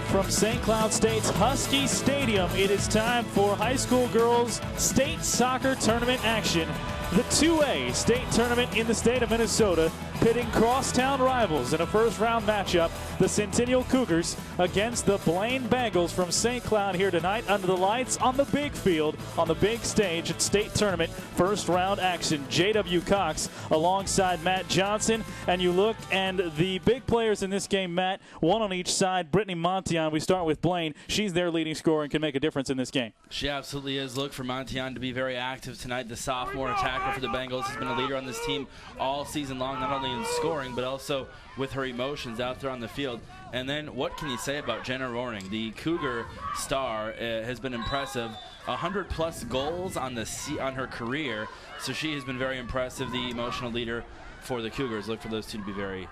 Live from St. Cloud State's Husky Stadium, it is time for high school girls state soccer tournament action. The 2A state tournament in the state of Minnesota, pitting crosstown rivals in a first-round matchup. The Centennial Cougars against the Blaine Bengals from St. Cloud here tonight under the lights on the big field, on the big stage at state tournament first-round action. J.W. Cox alongside Matt Johnson. And you look, and the big players in this game, Matt, one on each side. Brittany Montion, we start with Blaine. She's their leading scorer and can make a difference in this game. She absolutely is. Look for Montion to be very active tonight. The sophomore attacker for the Bengals has been a leader on this team all season long, not only in scoring but also with her emotions out there on the field. And then what can you say about Jenna Roaring? The Cougar star has been impressive. 100+ goals on her career, so she has been very impressive, the emotional leader for the Cougars. Look for those two to be very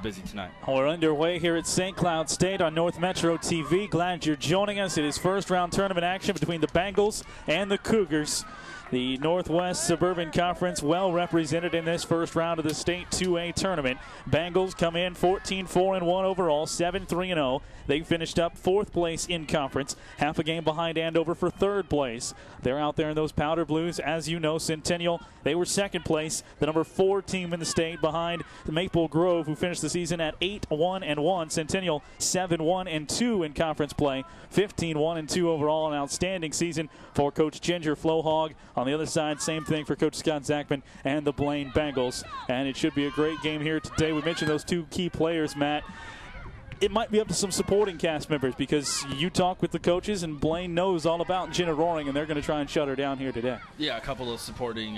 busy tonight. We're underway here at St. Cloud State on North Metro TV. Glad you're joining us. It is first round tournament action between the Bengals and the Cougars. The Northwest Suburban Conference well represented in this first round of the state 2A tournament. Bengals come in 14-4-1 overall, 7-3-0. They finished up 4th place in conference, half a game behind Andover for 3rd place. They're out there in those powder blues. As you know, Centennial, they were 2nd place, the number 4 team in the state behind the Maple Grove, who finished the season at 8-1-1. Centennial 7-1-2 in conference play, 15-1-2 overall. An outstanding season for Coach Ginger Flohog. On the other side, same thing for Coach Scott Zachman and the Blaine Bengals. And it should be a great game here today. We mentioned those 2 key players, Matt. It might be up to some supporting cast members because you talk with the coaches, and Blaine knows all about Jenna Roaring, and they're going to try and shut her down here today. Yeah, a couple of supporting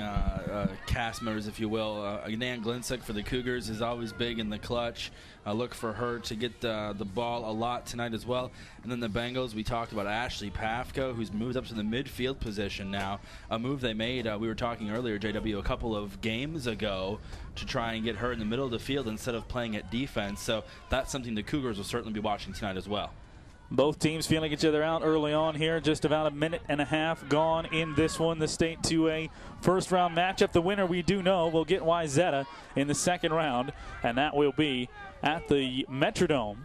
cast members, if you will. Nan Glinsick for the Cougars is always big in the clutch. Look for her to get the ball a lot tonight as well. And then the Bengals, we talked about Ashley Pafko, who's moved up to the midfield position now. A move they made, we were talking earlier, JW, a couple of games ago to try and get her in the middle of the field instead of playing at defense. So that's something the Cougars will certainly be watching tonight as well. Both teams feeling each other out early on here. Just about a minute and a half gone in this one, the State 2A first round matchup. The winner, we do know, will get Wyzetta in the second round, and that will be at the Metrodome.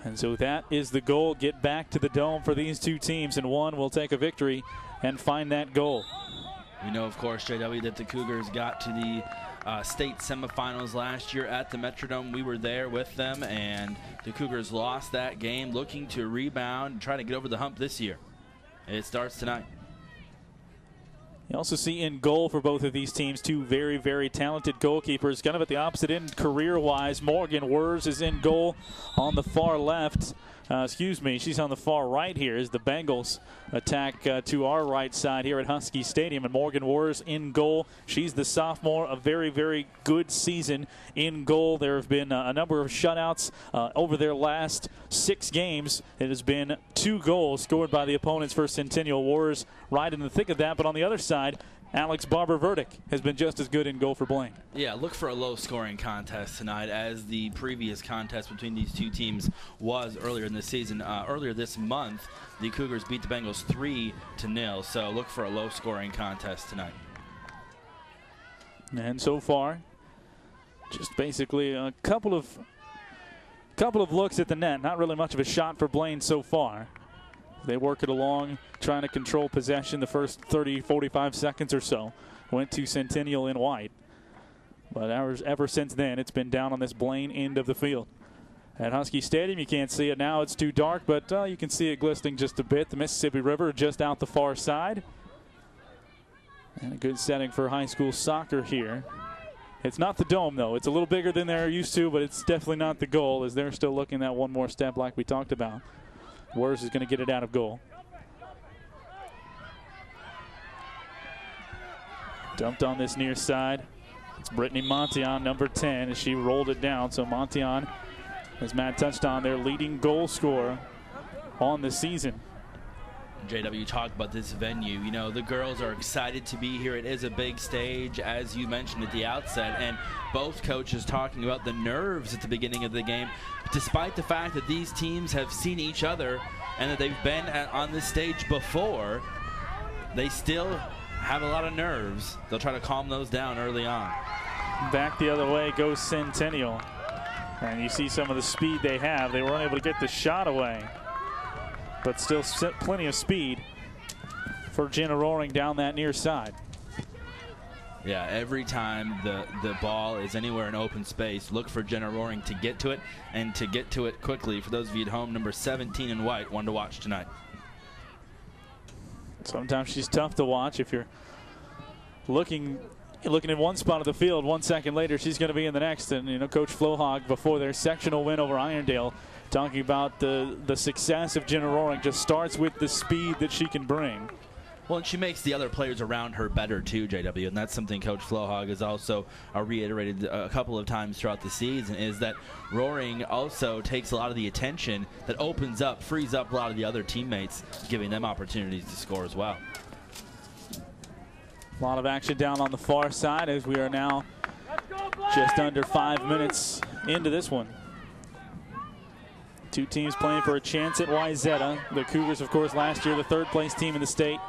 And so that is the goal. Get back to the Dome for these 2 teams, and one will take a victory and find that goal. We know, of course, JW, that the Cougars got to the state semifinals last year at the Metrodome. We were there with them, and the Cougars lost that game, looking to rebound and try to get over the hump this year. It starts tonight. You also see in goal for both of these teams 2 very, very talented goalkeepers, kind of at the opposite end career-wise. Morgan Wers is in goal on the far left. She's on the far right here as the Bengals attack to our right side here at Husky Stadium. And Morgan Wers in goal. She's the sophomore, a very, very good season in goal. There have been a number of shutouts over their last 6 games. It has been 2 goals scored by the opponents for Centennial. Wers right in the thick of that. But on the other side, Alex Barber-Verdick has been just as good in goal for Blaine. Yeah, look for a low-scoring contest tonight, as the previous contest between these 2 teams was earlier in the season. Earlier this month, the Cougars beat the Bengals 3-0, so look for a low-scoring contest tonight. And so far, just basically a couple of looks at the net. Not really much of a shot for Blaine so far. They work it along, trying to control possession the first 30, 45 seconds or so. Went to Centennial in white. But ever since then, it's been down on this Blaine end of the field. At Husky Stadium, you can't see it now. It's too dark, but you can see it glistening just a bit. The Mississippi River just out the far side. And a good setting for high school soccer here. It's not the Dome, though. It's a little bigger than they're used to, but it's definitely not the goal, as they're still looking at one more step like we talked about. Wers is going to get it out of goal. Dumped on this near side. It's Brittany Montion, number 10, as she rolled it down. So Montion, as Matt touched on, their leading goal scorer on the season. JW, talked about this venue. You know, the girls are excited to be here. It is a big stage, as you mentioned at the outset, and both coaches talking about the nerves at the beginning of the game, despite the fact that these teams have seen each other and that they've been on this stage before. They still have a lot of nerves. They'll try to calm those down early on. Back the other way goes Centennial. And you see some of the speed they have. They were unable to get the shot away, but still plenty of speed for Jenna Roaring down that near side. Yeah, every time the ball is anywhere in open space, look for Jenna Roaring to get to it, and to get to it quickly. For those of you at home, number 17 in white, one to watch tonight. Sometimes she's tough to watch. If you're looking in one spot of the field, 1 second later she's going to be in the next. And, you know, Coach Flohog, before their sectional win over Irondale, talking about the success of Jenna Roaring just starts with the speed that she can bring. Well, and she makes the other players around her better too, JW, and that's something Coach Flohog has also reiterated a couple of times throughout the season, is that Roaring also takes a lot of the attention that opens up, frees up a lot of the other teammates, giving them opportunities to score as well. A lot of action down on the far side as we are now just under 5 minutes into this one. Two teams playing for a chance at Wayzata. The Cougars, of course, last year the third-place team in the state.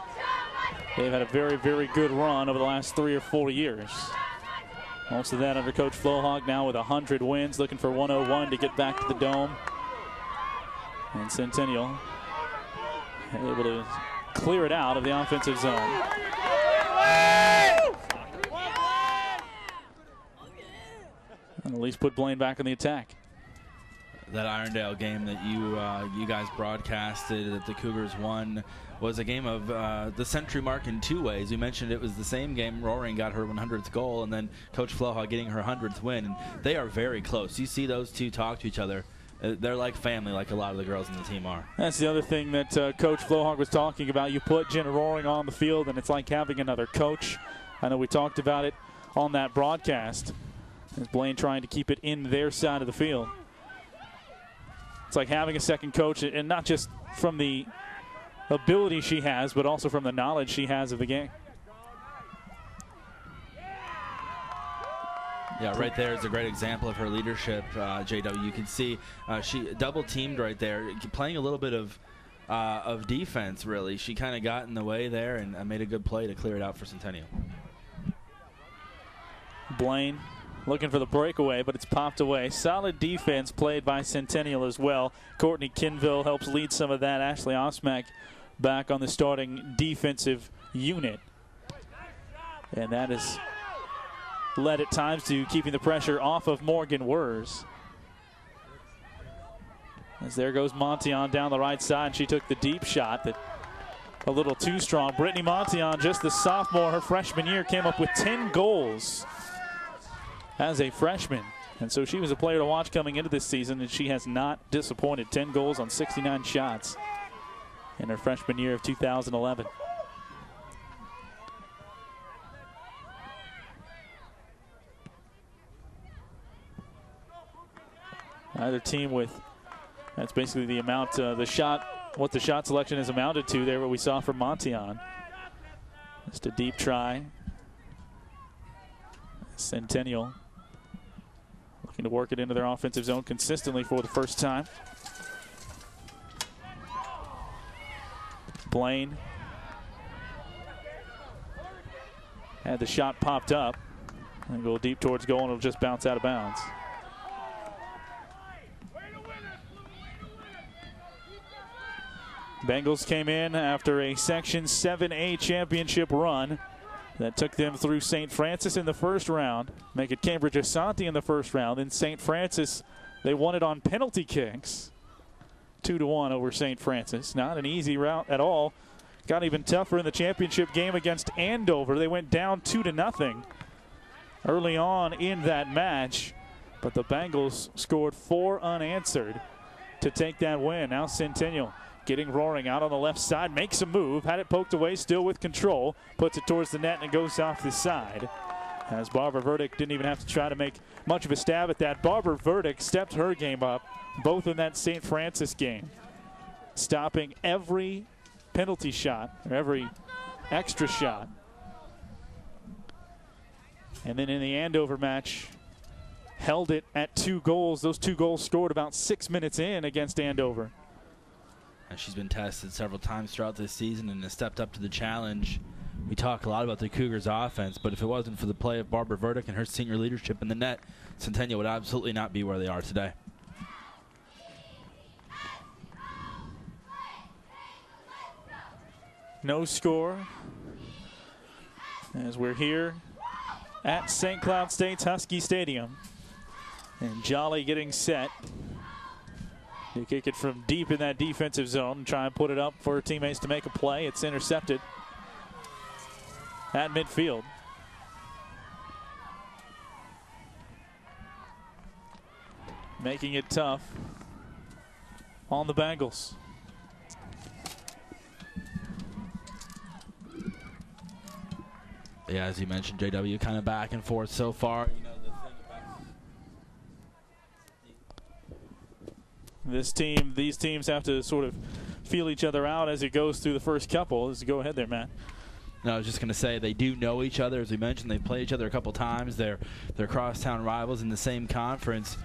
They've had a very, very good run over the last 3 or 4 years. Most of that under Coach Flohog, now with 100 wins, looking for 101 to get back to the Dome. And Centennial able to clear it out of the offensive zone. And at least put Blaine back on the attack. That Irondale game that you guys broadcasted that the Cougars won was a game of the century mark in 2 ways. We mentioned it was the same game. Roaring got her 100th goal, and then Coach Flohog getting her 100th win. And they are very close. You see those two talk to each other. They're like family, like a lot of the girls in the team are. That's the other thing that Coach Flohog was talking about. You put Jenna Roaring on the field, and it's like having another coach. I know we talked about it on that broadcast. As Blaine trying to keep it in their side of the field. It's like having a second coach, and not just from the ability she has, but also from the knowledge she has of the game. Yeah, right there is a great example of her leadership, JW. You can see she double-teamed right there, playing a little bit of defense, really. She kind of got in the way there and made a good play to clear it out for Centennial. Blaine looking for the breakaway, but it's popped away. Solid defense played by Centennial as well. Courtney Kinville helps lead some of that. Ashley Osmack back on the starting defensive unit. And that has led at times to keeping the pressure off of Morgan Wurs. As there goes Montion down the right side. She took the deep shot that a little too strong. Brittany Montion, just the sophomore, her freshman year, came up with 10 goals as a freshman. And so she was a player to watch coming into this season, and she has not disappointed. 10 goals on 69 shots in her freshman year of 2011. Either team with, that's basically the amount, what the shot selection has amounted to there, what we saw from Montion. Just a deep try. Centennial looking to work it into their offensive zone consistently for the first time. Blaine had the shot popped up and go deep towards goal, and it'll just bounce out of bounds. Bengals came in after a Section 7A championship run that took them through St. Francis in the first round, make it Cambridge Asante in the first round. In St. Francis, they won it on penalty kicks, 2-1 over St. Francis. Not an easy route at all. Got even tougher in the championship game against Andover. They went down 2-0 early on in that match, but the Bengals scored 4 unanswered to take that win. Now Centennial getting Roaring out on the left side, makes a move, had it poked away, still with control, puts it towards the net, and it goes off the side. As Barbara Verdick didn't even have to try to make much of a stab at that. Barbara Verdick stepped her game up, both in that St. Francis game, stopping every penalty shot, or every extra shot. And then in the Andover match, held it at 2 goals. Those 2 goals scored about 6 minutes in against Andover. And she's been tested several times throughout this season and has stepped up to the challenge we talk a lot about the Cougars offense, but if it wasn't for the play of Barbara Verdick and her senior leadership in the net, Centennial would absolutely not be where they are today. No score as we're here at St. Cloud State's Husky Stadium. And Jolly getting set. They kick it from deep in that defensive zone and try and put it up for her teammates to make a play. It's intercepted at midfield. Making it tough on the Bengals. Yeah, as you mentioned, JW, kind of back and forth so far. You know, the thing about these teams have to sort of feel each other out as it goes through the first couple. Go ahead there, Matt. No, I was just going to say they do know each other. As we mentioned, they play each other a couple times. They're crosstown rivals in the same conference.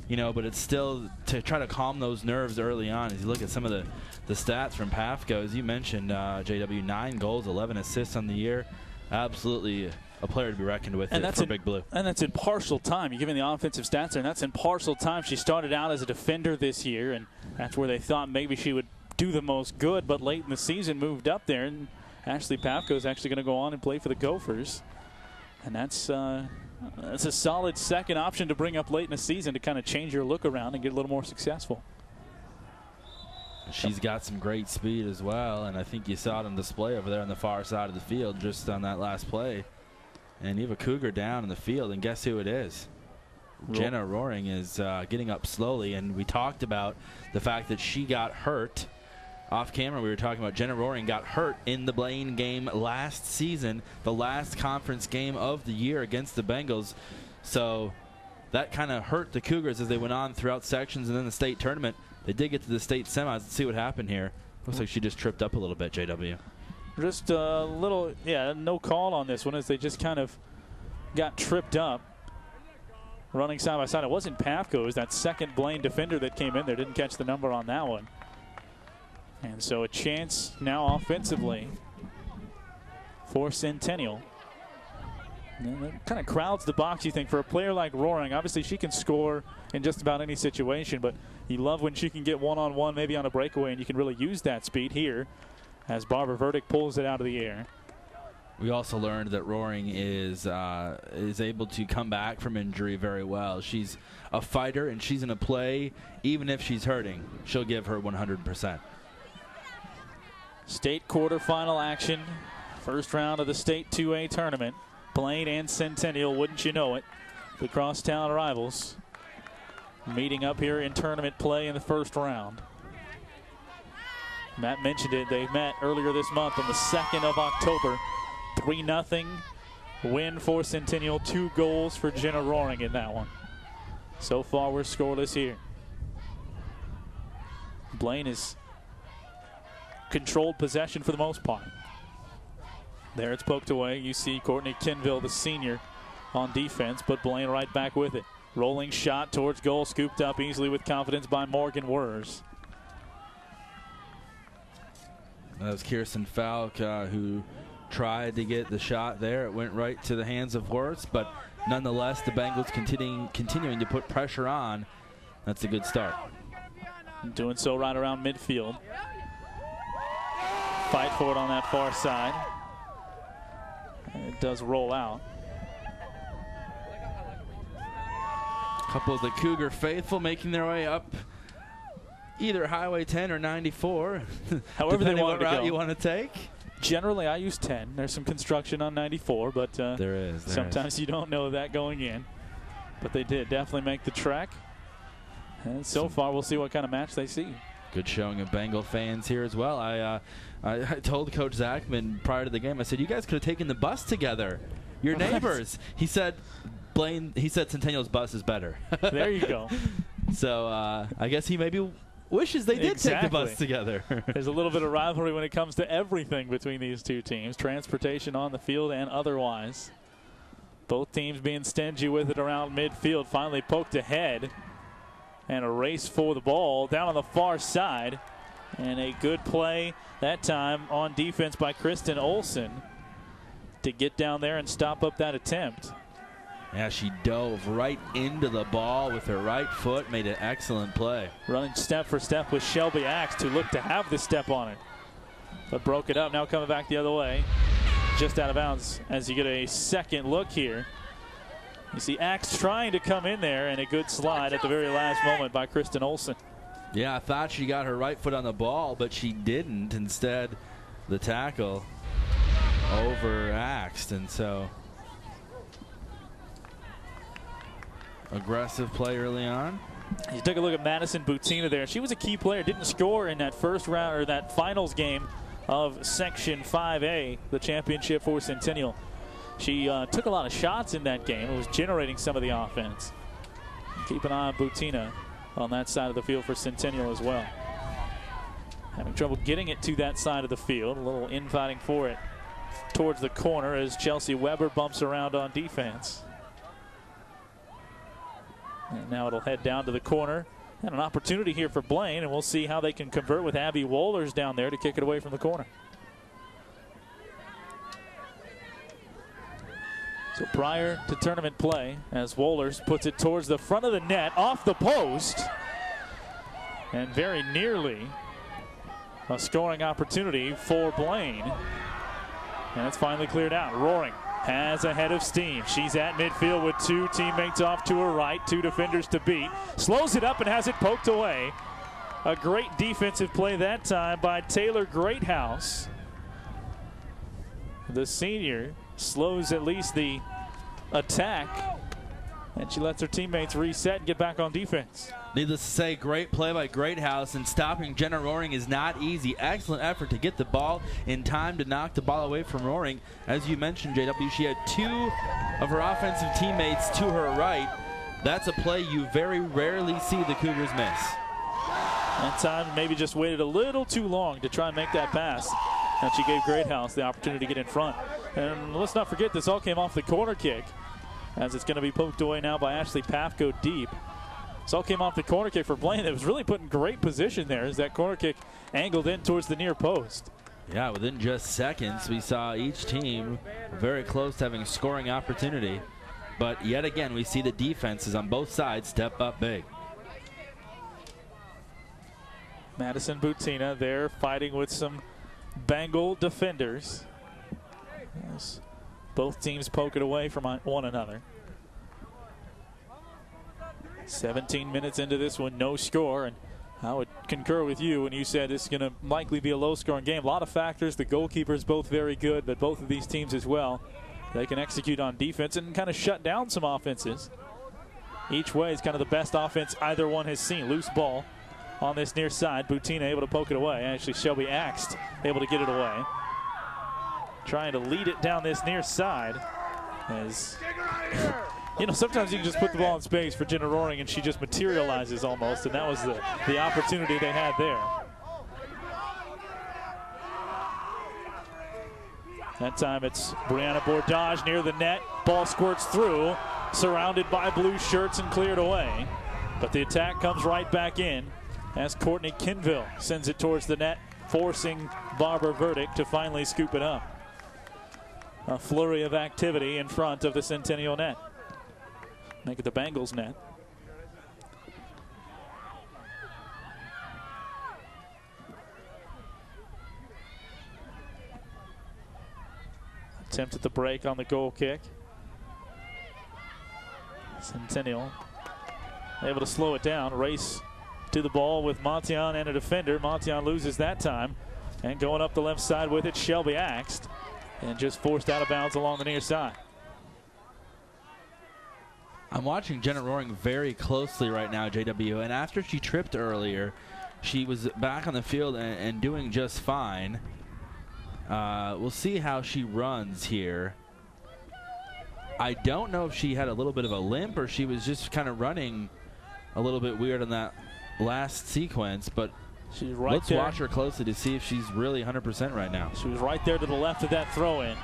You know, but it's still to try to calm those nerves early on. As you look at some of the stats from PAFCO, as you mentioned, JW, 9 goals, 11 assists on the year. Absolutely a player to be reckoned with for Big Blue. And that's in partial time. You're giving the offensive stats there, and that's in partial time. She started out as a defender this year, and that's where they thought maybe she would do the most good, but late in the season moved up there, and Ashley Pafko is actually going to go on and play for the Gophers. And that's a solid second option to bring up late in the season to kind of change your look around and get a little more successful. She's got some great speed as well, and I think you saw it on display over there on the far side of the field just on that last play. And you have a Cougar down in the field, and guess who it is? Jenna Roaring is getting up slowly, and we talked about the fact that she got hurt. Off camera, we were talking about Jenna Roaring got hurt in the Blaine game last season, the last conference game of the year against the Bengals. So that kind of hurt the Cougars as they went on throughout sections and then the state tournament. They did get to the state semis. Let's see what happened here. Looks like she just tripped up a little bit, JW. Just a little, no call on this one as they just kind of got tripped up. Running side by side. It wasn't Pafko. It was that second Blaine defender that came in there. Didn't catch the number on that one. And so a chance now offensively for Centennial. And that kind of crowds the box, you think, for a player like Roaring. Obviously, she can score in just about any situation, but you love when she can get one-on-one, maybe on a breakaway, and you can really use that speed here as Barbara Verdick pulls it out of the air. We also learned that Roaring is able to come back from injury very well. She's a fighter, and she's going to play even if she's hurting. She'll give her 100%. State quarterfinal action. First round of the state 2A tournament. Blaine and Centennial, wouldn't you know it, the crosstown rivals meeting up here in tournament play in the first round. Matt mentioned it. They met earlier this month on the 2nd of October. 3-0 win for Centennial. 2 goals for Jenna Roaring in that one. So far, we're scoreless here. Blaine is controlled possession for the most part. There it's poked away. You see Courtney Kinville, the senior, on defense, but Blaine right back with it. Rolling shot towards goal, scooped up easily with confidence by Morgan Wurz. That was Kirsten Falk who tried to get the shot there. It went right to the hands of Wurz, but nonetheless, the Bengals continuing to put pressure on. That's a good start. Doing so right around midfield. Fight for it on that far side. And it does roll out. A couple of the Cougar faithful making their way up either Highway 10 or 94. However they want what route you want to take. Generally, I use 10. There's some construction on 94, but there sometimes you don't know that going in. But they did definitely make the trek. And so far, we'll see what kind of match they see. Good showing of Bengal fans here as well. I told Coach Zachman prior to the game, I said, you guys could have taken the bus together. Your neighbors. He said, Centennial's bus is better. There you go. So I guess he maybe wishes they did take the bus together. There's a little bit of rivalry when it comes to everything between these two teams. Transportation on the field and otherwise. Both teams being stingy with it around midfield. Finally poked ahead. And a race for the ball down on the far side. And a good play that time on defense by Kristen Olson. to get down there and stop up that attempt. Yeah, she dove right into the ball with her right foot, made an excellent play. Running step for step with Shelby Axe, who looked to have the step on it, but broke it up. Now coming back the other way, just out of bounds as you get a second look here. You see Axe trying to come in there, and a good slide at the very last moment by Kristen Olsen. Yeah, I thought she got her right foot on the ball, but she didn't. Instead, the tackle over-axed, and so aggressive play early on. You took a look at Madison Butina there. She was a key player. Didn't score in that first round or that finals game of Section 5A, the championship for Centennial. She took a lot of shots in that game. It was generating some of the offense. Keep an eye on Butina on that side of the field for Centennial as well. Having trouble getting it to that side of the field. A little infighting for it towards the corner as Chelsea Weber bumps around on defense. And now it'll head down to the corner. And an opportunity here for Blaine, and we'll see how they can convert with Abby Wohlers down there to kick it away from the corner. So prior to tournament play, as Wohlers puts it towards the front of the net, off the post, and very nearly a scoring opportunity for Blaine. And it's finally cleared out. Roaring has a head of steam. She's at midfield with two teammates off to her right, two defenders to beat. Slows it up and has it poked away. A great defensive play that time by Taylor Greathouse. The senior slows at least the attack, and she lets her teammates reset and get back on defense. Needless to say, great play by Greathouse, and stopping Jenna Roaring is not easy. Excellent effort to get the ball in time to knock the ball away from Roaring. As you mentioned, JW, she had two of her offensive teammates to her right. That's a play you very rarely see the Cougars miss. That time maybe just waited a little too long to try and make that pass, and she gave Greathouse the opportunity to get in front. And let's not forget, this all came off the corner kick, as it's going to be poked away now by Ashley Pafko deep. This all came off the corner kick for Blaine. It was really put in great position there as that corner kick angled in towards the near post. Yeah, within just seconds, we saw each team very close to having a scoring opportunity. But yet again, we see the defenses on both sides step up big. Madison Butina there fighting with some Bengal defenders. As both teams poke it away from one another. 17 minutes into this one, no score, and I would concur with you when you said this is going to likely be a low-scoring game. A lot of factors. The goalkeepers both very good, but both of these teams as well, they can execute on defense and kind of shut down some offenses. Each way is kind of the best offense either one has seen. Loose ball on this near side. Butina able to poke it away. Actually, Shelby Axe able to get it away. Trying to lead it down this near side. As you know, sometimes you can just put the ball in space for Jenna Roaring and she just materializes almost, and that was the opportunity they had there. That time it's Brianna Bordage near the net. Ball squirts through, surrounded by blue shirts and cleared away. But the attack comes right back in as Courtney Kinville sends it towards the net, forcing Barbara Verdict to finally scoop it up. A flurry of activity in front of the Centennial net. Make it the Bengals net. Attempt at the break on the goal kick. Centennial able to slow it down. Race to the ball with Montion and a defender. Montion loses that time. And going up the left side with it, Shelby Axt. And just forced out of bounds along the near side. I'm watching Jenna Roaring very closely right now, JW, and after she tripped earlier, she was back on the field and doing just fine. We'll see how she runs here. I don't know if she had a little bit of a limp or she was just kind of running a little bit weird on that last sequence, but she's right let's there. watch her closely to see if she's really 100% right now. She was right there to the left of that throw-in.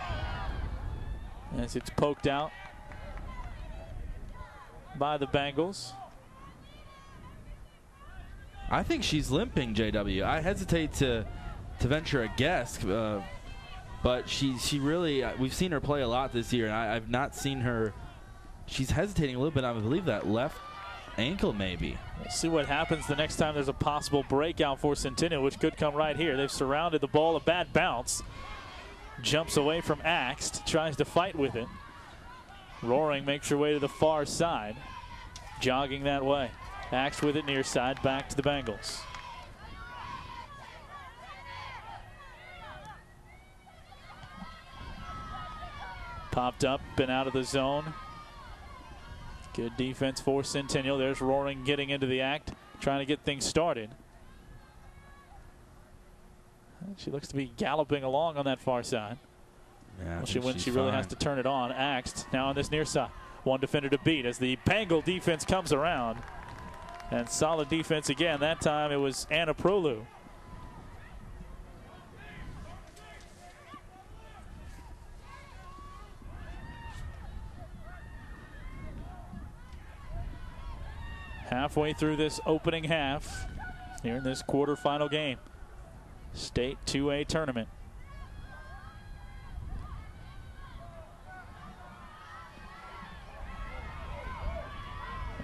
As it's poked out by the Bengals. I think she's limping, JW. I hesitate to venture a guess but she really, we've seen her play a lot this year, and I've not seen her. She's hesitating a little bit. I believe that left ankle maybe. We'll see what happens the next time there's a possible breakout for Centennial, which could come right here. They've surrounded the ball, a bad bounce. Jumps away from Axt, tries to fight with it. Roaring makes her way to the far side, jogging that way. Axt with it near side, back to the Bengals. Popped up and out of the zone. Good defense for Centennial. There's Roaring getting into the act, trying to get things started. She looks to be galloping along on that far side. Yeah, when she really has to turn it on. Axt now on this near side. One defender to beat as the Bengal defense comes around. And solid defense again. That time it was Anna Prolu. Halfway through this opening half here in this quarterfinal game. State 2A tournament.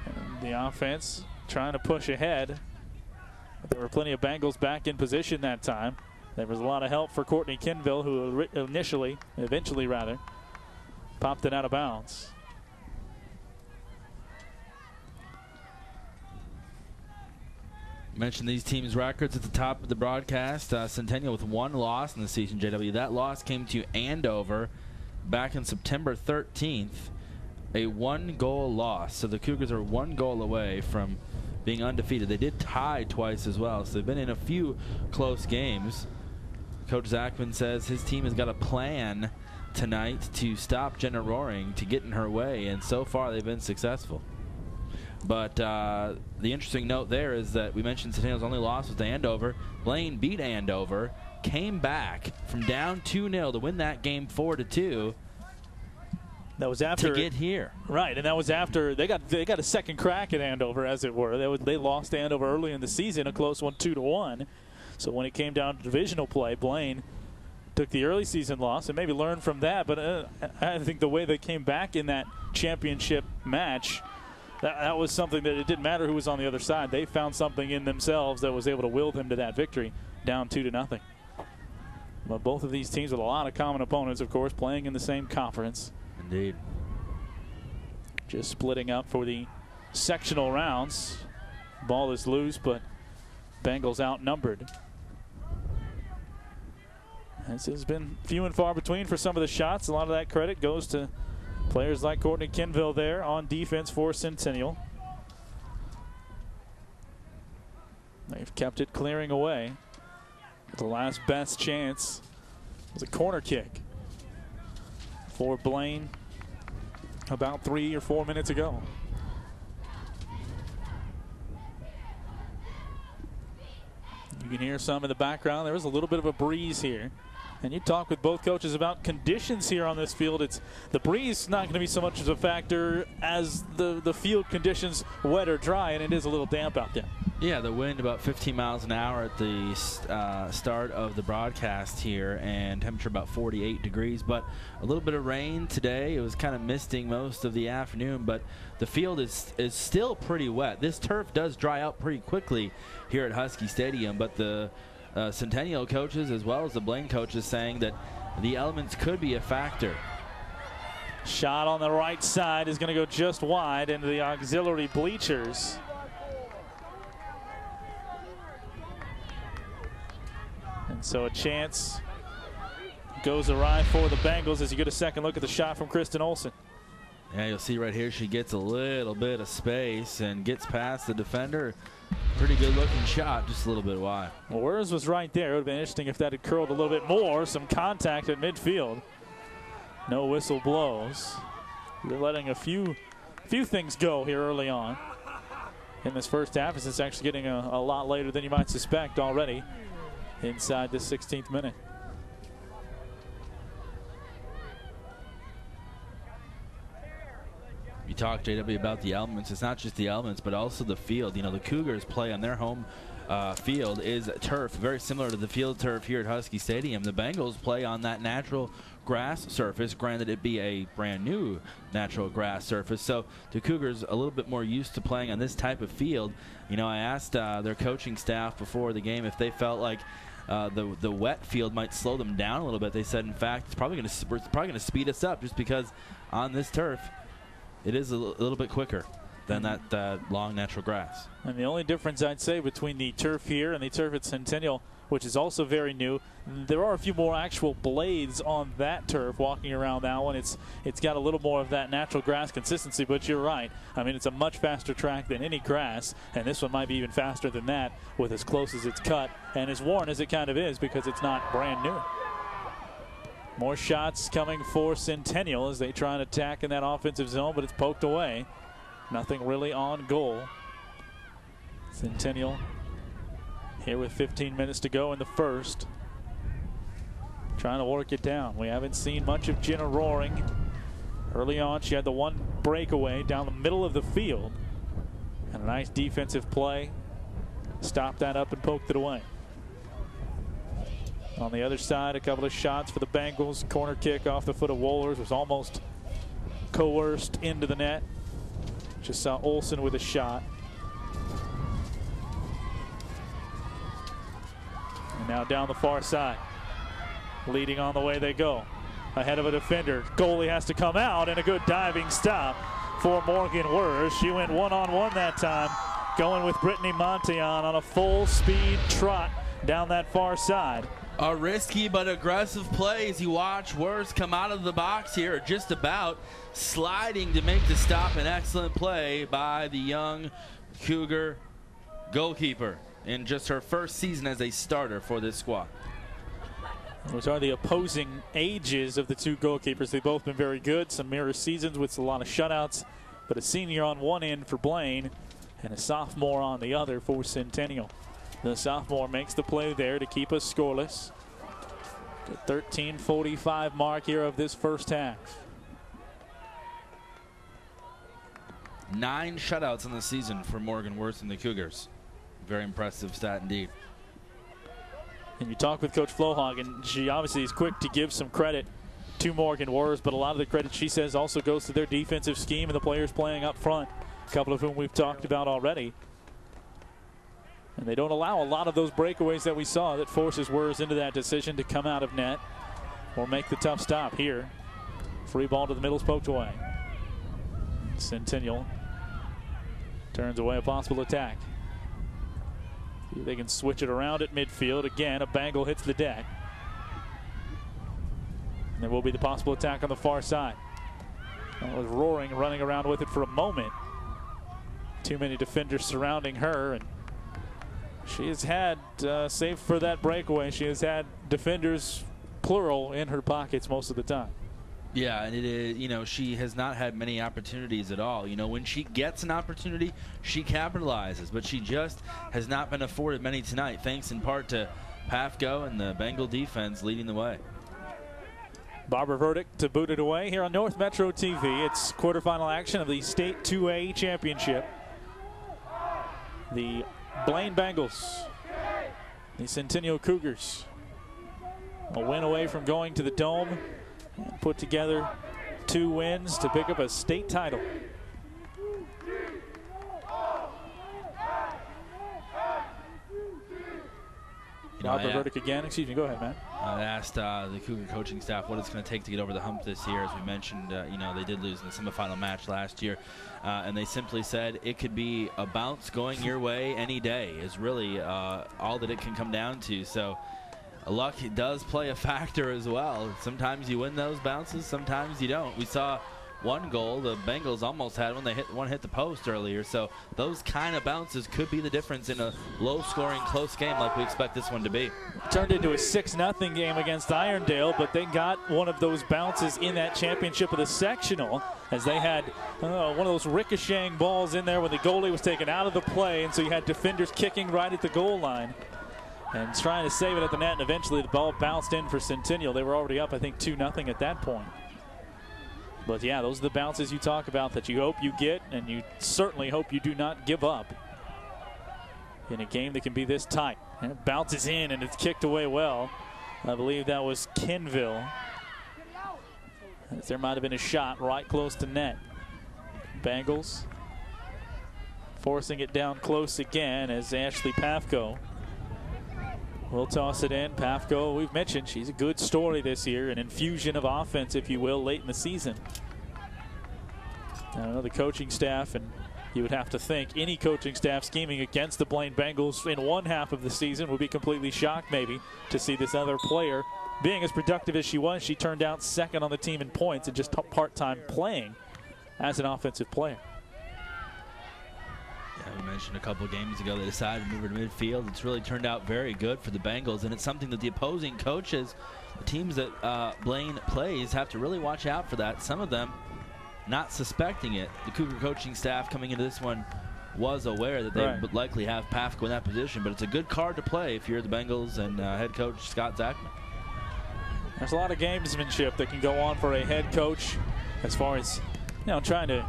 And the offense trying to push ahead. There were plenty of Bengals back in position that time. There was a lot of help for Courtney Kinville, who eventually popped it out of bounds. Mentioned these teams' records at the top of the broadcast. Centennial with one loss in the season, JW. That loss came to Andover back on September 13th. A one-goal loss. So the Cougars are one goal away from being undefeated. They did tie twice as well, so they've been in a few close games. Coach Zachman says his team has got a plan tonight to stop Jenna Roaring, to get in her way, and so far they've been successful. But the interesting note there is that we mentioned Centennial's only loss was to Andover. Blaine beat Andover, came back from down 2-0 to win that game 4-2. That was after to get here, right? And that was after they got a second crack at Andover, as it were. They lost to Andover early in the season, a close one, 2-1. So when it came down to divisional play, Blaine took the early season loss and maybe learned from that. But I think the way they came back in that championship match. That was something that it didn't matter who was on the other side. They found something in themselves that was able to will them to that victory, down 2-0. But both of these teams with a lot of common opponents, of course, playing in the same conference. Indeed. Just splitting up for the sectional rounds. Ball is loose, but Bengals outnumbered. This has been few and far between for some of the shots. A lot of that credit goes to players like Courtney Kinville there on defense for Centennial. They've kept it clearing away. The last best chance was a corner kick for Blaine about 3 or 4 minutes ago. You can hear some in the background. There was a little bit of a breeze here. And you talk with both coaches about conditions here on this field. It's the breeze not going to be so much of a factor as the field conditions, wet or dry, and it is a little damp out there. Yeah, the wind about 15 miles an hour at the start of the broadcast here, and temperature about 48 degrees. But a little bit of rain today. It was kind of misting most of the afternoon, but the field is still pretty wet. This turf does dry out pretty quickly here at Husky Stadium, but the Centennial coaches as well as the Blaine coaches saying that the elements could be a factor. Shot on the right side is going to go just wide into the auxiliary bleachers. And so a chance goes awry for the Bengals as you get a second look at the shot from Kristen Olson. Yeah, you'll see right here she gets a little bit of space and gets past the defender. Pretty good looking shot, just a little bit wide. Well, Wers was right there. It would have been interesting if that had curled a little bit more. Some contact at midfield. No whistle blows. We're letting a few things go here early on in this first half, as it's actually getting a lot later than you might suspect already inside the 16th minute. You talk, JW, about the elements. It's not just the elements, but also the field. You know, the Cougars play on their home field is turf, very similar to the field turf here at Husky Stadium. The Bengals play on that natural grass surface, granted it be a brand new natural grass surface, so the Cougars a little bit more used to playing on this type of field. You know, I asked their coaching staff before the game if they felt like the wet field might slow them down a little bit. They said, in fact, we're probably going to speed us up, just because on this turf it is a little bit quicker than that long natural grass. And the only difference I'd say between the turf here and the turf at Centennial, which is also very new, there are a few more actual blades on that turf walking around that one. It's got a little more of that natural grass consistency, but you're right. I mean, it's a much faster track than any grass, and this one might be even faster than that with as close as it's cut and as worn as it kind of is, because it's not brand new. More shots coming for Centennial as they try and attack in that offensive zone, but it's poked away. Nothing really on goal. Centennial here with 15 minutes to go in the first, trying to work it down. We haven't seen much of Jenna Roaring. Early on, she had the one breakaway down the middle of the field, and a nice defensive play stopped that up and poked it away. On the other side, a couple of shots for the Bengals. Corner kick off the foot of Wohlers was almost coerced into the net. Just saw Olsen with a shot. And now down the far side. Leading on the way they go. Ahead of a defender. Goalie has to come out, and a good diving stop for Morgan Wurz. She went one-on-one that time, going with Brittany Monteon on a full-speed trot down that far side. A risky but aggressive play as you watch Wurz come out of the box here, just about sliding to make the stop. An excellent play by the young Cougar goalkeeper in just her first season as a starter for this squad. Those are the opposing ages of the two goalkeepers. They've both been very good. Some mirror seasons with a lot of shutouts, but a senior on one end for Blaine and a sophomore on the other for Centennial. The sophomore makes the play there to keep us scoreless. The 13:45 mark here of this first half. 9 shutouts in the season for Morgan Wurz and the Cougars. Very impressive stat indeed. And you talk with Coach Flohog, she obviously is quick to give some credit to Morgan Wurz, but a lot of the credit, she says, also goes to their defensive scheme and the players playing up front, a couple of whom we've talked about already. And they don't allow a lot of those breakaways that we saw that forces Wurz into that decision to come out of net or make the tough stop here. Free ball to the middle is poked away. Centennial turns away a possible attack. See if they can switch it around at midfield. Again, a bangle hits the deck. And there will be the possible attack on the far side. That was Roaring running around with it for a moment. Too many defenders surrounding her, and she has had, save for that breakaway, she has had defenders, plural, in her pockets most of the time. Yeah, and it is, you know, she has not had many opportunities at all. You know, when she gets an opportunity, she capitalizes, but she just has not been afforded many tonight, thanks in part to Pafko and the Bengal defense leading the way. Barbara Verdick to boot it away here on North Metro TV. It's quarterfinal action of the State 2A Championship. The Blaine Bengals, the Centennial Cougars, a win away from going to the Dome and put together 2 wins to pick up a state title. Barbara Verdick again. Excuse me. Go ahead, Matt. I asked the Cougar coaching staff what it's going to take to get over the hump this year. As we mentioned, you know, they did lose in the semifinal match last year. And they simply said it could be a bounce going your way any day is really all that it can come down to. So luck does play a factor as well. Sometimes you win those bounces, sometimes you don't. We saw one goal the Bengals almost had when they hit the post earlier. So those kind of bounces could be the difference in a low-scoring, close game like we expect this one to be. Turned into a 6-0 game against Irondale, but they got one of those bounces in that championship of the sectional as they had one of those ricocheting balls in there when the goalie was taken out of the play, and so you had defenders kicking right at the goal line and trying to save it at the net, and eventually the ball bounced in for Centennial. They were already up, I think, 2-0 at that point. But yeah, those are the bounces you talk about that you hope you get, and you certainly hope you do not give up. in a game that can be this tight. And it bounces in and it's kicked away well. I believe that was Kenville. As there might have been a shot right close to net. Bengals forcing it down close again as Ashley Pafko will toss it in. Pafko, we've mentioned, she's a good story this year, an infusion of offense, if you will, late in the season. I know the coaching staff, and you would have to think any coaching staff scheming against the Blaine Bengals in one half of the season would be completely shocked maybe to see this other player being as productive as she was. She turned out second on the team in points and just part-time playing as an offensive player. Yeah, we mentioned a couple of games ago they decided to move her to midfield. It's really turned out very good for the Bengals, and it's something that the opposing coaches, the teams that Blaine plays, have to really watch out for that. Some of them not suspecting it. The Cougar coaching staff coming into this one was aware that they would likely have Pafko in that position, but it's a good card to play if you're the Bengals and head coach Scott Zachman. There's a lot of gamesmanship that can go on for a head coach as far as, trying to,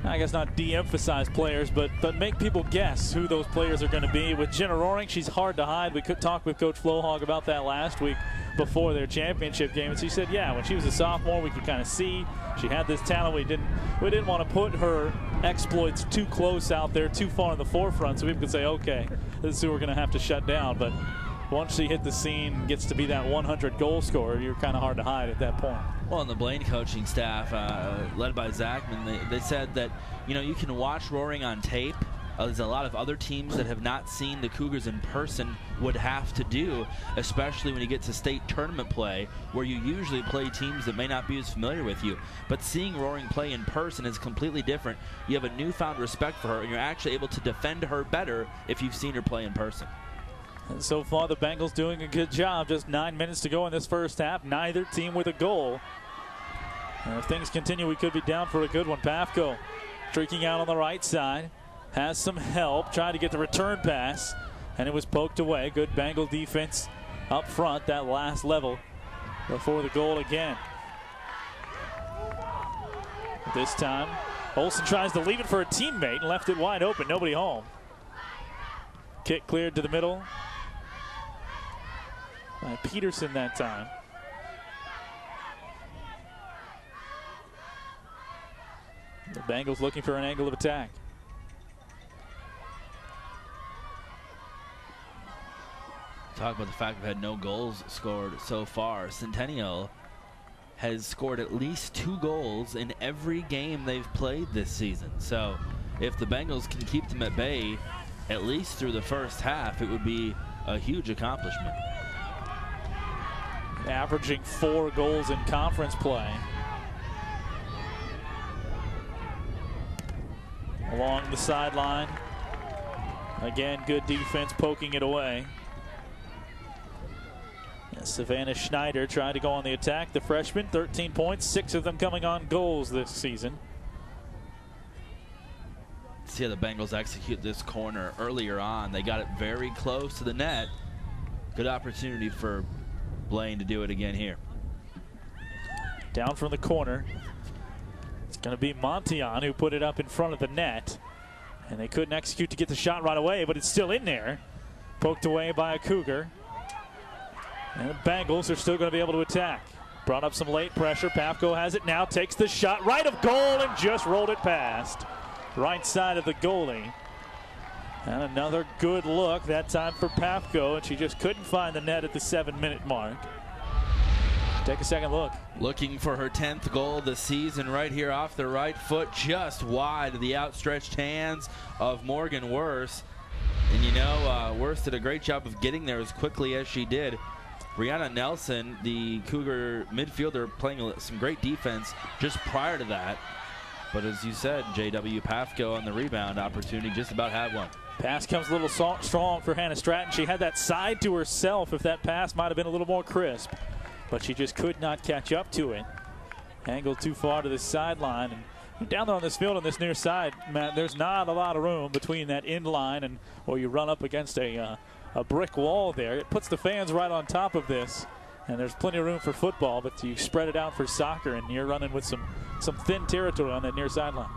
I guess not de-emphasize players, but make people guess who those players are going to be. With Jenna Roaring, she's hard to hide. We could talk with Coach Flohog about that last week before their championship game, and she said, yeah, when she was a sophomore, we could kind of see she had this talent. We didn't want to put her exploits too close out there, too far in the forefront, so people could say, okay, this is who we're going to have to shut down. But once she hit the scene, gets to be that 100 goal scorer, you're kind of hard to hide at that point. Well, and the Blaine coaching staff, led by Zachman, they said that, you can watch Roaring on tape. There's a lot of other teams that have not seen the Cougars in person would have to do, especially when you get to state tournament play, where you usually play teams that may not be as familiar with you. But seeing Roaring play in person is completely different. You have a newfound respect for her, and you're actually able to defend her better if you've seen her play in person. And so far, the Bengals doing a good job. Just 9 minutes to go in this first half. Neither team with a goal. And if things continue, we could be down for a good one. Pafko streaking out on the right side. Has some help. Trying to get the return pass. And it was poked away. Good Bengal defense up front. That last level before the goal again. This time, Olsen tries to leave it for a teammate and left it wide open. Nobody home. Kick cleared to the middle by Peterson that time. The Bengals looking for an angle of attack. Talk about the fact we've had no goals scored so far. Centennial has scored at least 2 goals in every game they've played this season. So if the Bengals can keep them at bay at least through the first half, it would be a huge accomplishment. Averaging 4 goals in conference play. Along the sideline. Again, good defense poking it away. Savannah Schneider tried to go on the attack. The freshman, 13 points, 6 of them coming on goals this season. See how the Bengals execute this corner earlier on. They got it very close to the net. Good opportunity for Blaine to do it again here. Down from the corner. It's going to be Montion who put it up in front of the net. And they couldn't execute to get the shot right away, but it's still in there. Poked away by a Cougar. And the Bengals are still going to be able to attack. Brought up some late pressure. Pafko has it now, takes the shot right of goal and just rolled it past. Right side of the goalie. And another good look, that time for Pafko, and she just couldn't find the net at the 7-minute mark. Take a second look. Looking for her 10th goal this season right here off the right foot, just wide of the outstretched hands of Morgan Worst. And Worst did a great job of getting there as quickly as she did. Brianna Nelson, the Cougar midfielder, playing some great defense just prior to that. But as you said, J.W. Pafko on the rebound opportunity just about had one. Pass comes a little strong for Hannah Stratton. She had that side to herself. If that pass might have been a little more crisp. But she just could not catch up to it. Angled too far to the sideline. And down there on this field on this near side, Matt, there's not a lot of room between that end line and where you run up against a brick wall there. It puts the fans right on top of this. And there's plenty of room for football, but you spread it out for soccer, and you're running with some thin territory on that near sideline.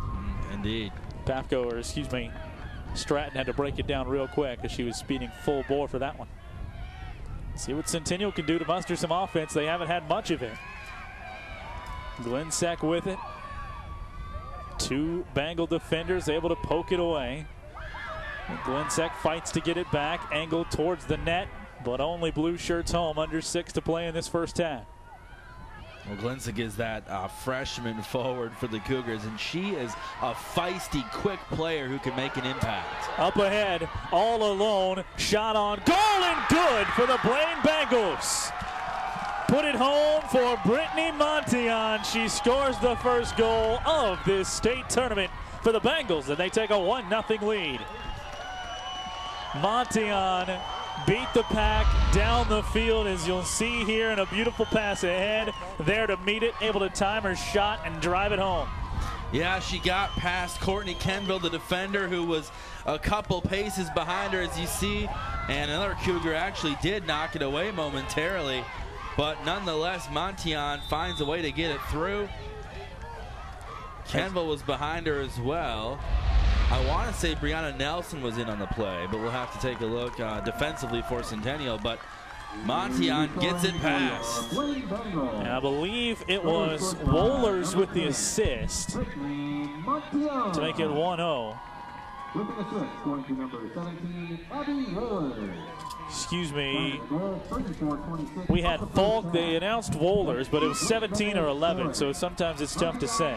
Indeed. Stratton had to break it down real quick as she was speeding full bore for that one. See what Centennial can do to muster some offense. They haven't had much of it. Glensek with it. 2 Bengal defenders able to poke it away. Glensek fights to get it back. Angled towards the net, but only blue shirts home. Under 6 to play in this first half. Well, Glensek is that freshman forward for the Cougars, and she is a feisty, quick player who can make an impact. Up ahead, all alone, shot on goal and good for the Blaine Bengals. Put it home for Brittany Montion. She scores the first goal of this state tournament for the Bengals, and they take a 1-0 lead. Montion beat the pack down the field, as you'll see here, in a beautiful pass ahead. There to meet it, able to time her shot and drive it home. Yeah, she got past Courtney Kenville, the defender, who was a couple paces behind her, as you see. And another Cougar actually did knock it away momentarily. But nonetheless, Montion finds a way to get it through. Kenville was behind her as well. I want to say Brianna Nelson was in on the play, but we'll have to take a look defensively for Centennial. But Montion gets it past. And I believe it was Wohlers with the assist to make it 1-0. Excuse me. We had Falk. They announced Wohlers, but it was 17 or 11, so sometimes it's tough to say.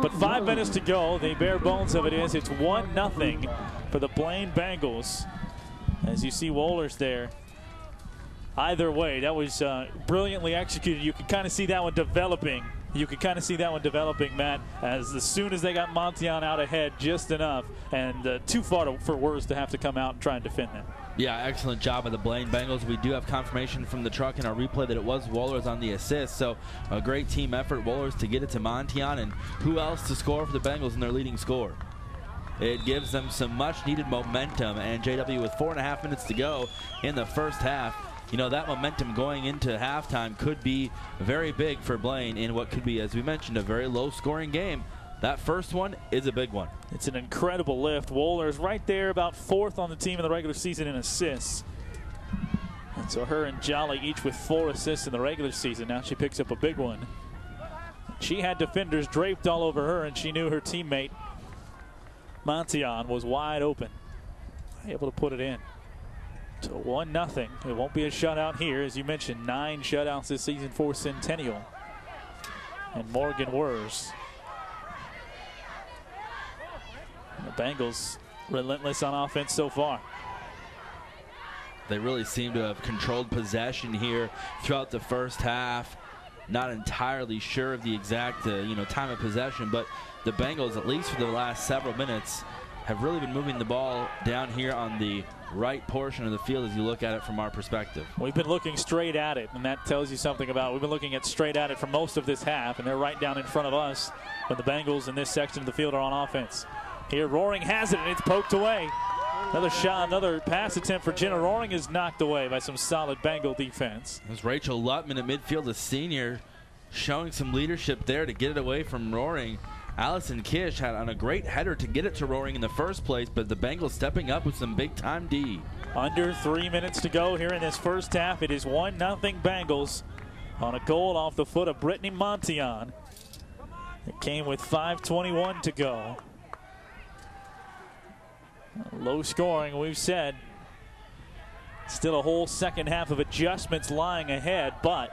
But 5 minutes to go. The bare bones of it is it's 1-0 for the Blaine Bengals. As you see Wohlers there. Either way, that was brilliantly executed. You can kind of see that one developing. Matt, as soon as they got Montion out ahead just enough, and too far for words to have to come out and try and defend them. Yeah, excellent job of the Blaine Bengals. We do have confirmation from the truck in our replay that it was Wohlers on the assist, so a great team effort. Wohlers to get it to Montion, and who else to score for the Bengals in their leading score? It gives them some much-needed momentum, and JW with 4.5 minutes to go in the first half. You know, that momentum going into halftime could be very big for Blaine in what could be, as we mentioned, a very low-scoring game. That first one is a big one. It's an incredible lift. Wohlers right there, about 4th on the team in the regular season in assists. And so her and Jolly each with 4 assists in the regular season. Now she picks up a big one. She had defenders draped all over her, and she knew her teammate Montion was wide open. Able to put it in. So 1-0. It won't be a shutout here. As you mentioned, 9 shutouts this season for Centennial. And Morgan Wurs. The Bengals relentless on offense so far. They really seem to have controlled possession here throughout the first half. Not entirely sure of the exact time of possession, but the Bengals, at least for the last several minutes, have really been moving the ball down here on the right portion of the field as you look at it from our perspective. We've been looking straight at it, and that tells you something about it. We've been looking at straight at it for most of this half, and they're right down in front of us when the Bengals in this section of the field are on offense. Here Roaring has it, and it's poked away. Another shot, another pass attempt for Jenna Roaring is knocked away by some solid Bengal defense. There's Rachel Lutman at midfield, the senior, showing some leadership there to get it away from Roaring. Allison Kish had on a great header to get it to Roaring in the first place, but the Bengals stepping up with some big-time D. Under 3 minutes to go here in this first half. It is 1-0 Bengals on a goal off the foot of Brittany Montion. It came with 5:21 to go. Low scoring, we've said. Still a whole second half of adjustments lying ahead, but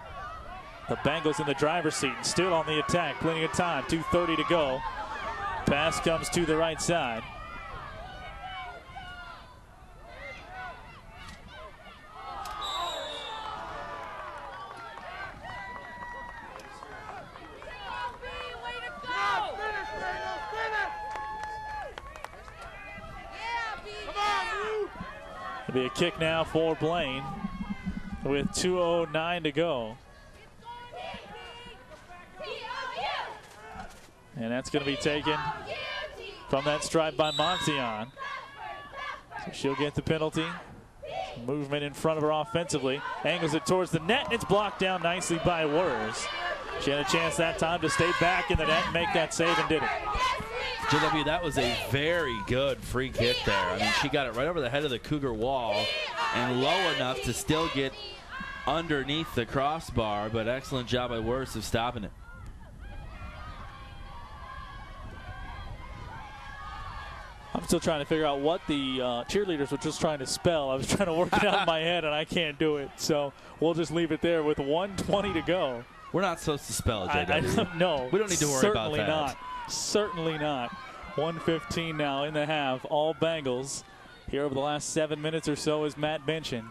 the Bengals in the driver's seat and still on the attack. Plenty of time, 2:30 to go. Pass comes to the right side. It'll be a kick now for Blaine with 2:09 to go. And that's going to be taken from that strike by Montion. So she'll get the penalty. Movement in front of her offensively. Angles it towards the net, and it's blocked down nicely by Wurs. She had a chance that time to stay back in the net and make that save, and did it. JW, that was a very good free kick there. I mean, she got it right over the head of the Cougar wall and low enough to still get underneath the crossbar, but excellent job by Worth of stopping it. I'm still trying to figure out what the cheerleaders were just trying to spell. I was trying to work it out in my head, and I can't do it. So we'll just leave it there with 1:20 to go. We're not supposed to spell it, JW. No. We don't need to worry about that. Certainly not. Certainly not. 1:15 now in the half. All Bengals here over the last 7 minutes or so is Matt Minchin,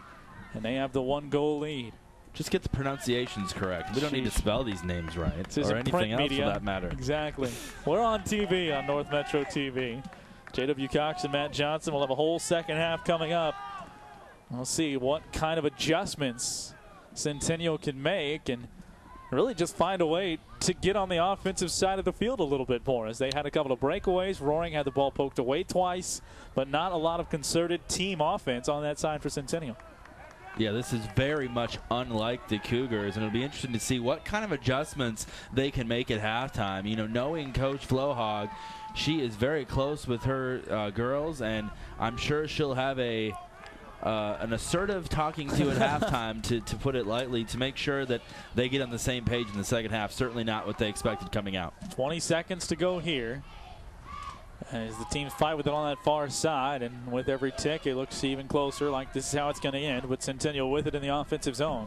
and they have the 1-goal lead. Just get the pronunciations correct. We don't need to spell these names right or anything else for that matter. Exactly. We're on TV on North Metro TV. J.W. Cox and Matt Johnson will have a whole second half coming up. We'll see what kind of adjustments Centennial can make and really just find a way to get on the offensive side of the field a little bit more, as they had a couple of breakaways. Roaring had the ball poked away twice, but not a lot of concerted team offense on that side for Centennial. Yeah, this is very much unlike the Cougars, and it'll be interesting to see what kind of adjustments they can make at halftime. You know, knowing Coach Flohog, she is very close with her girls, and I'm sure she'll have an assertive talking to at halftime, to put it lightly, to make sure that they get on the same page in the second half. Certainly not what they expected coming out. 20 seconds to go here as the teams fight with it on that far side, and with every tick it looks even closer, like this is how it's going to end, with Centennial with it in the offensive zone.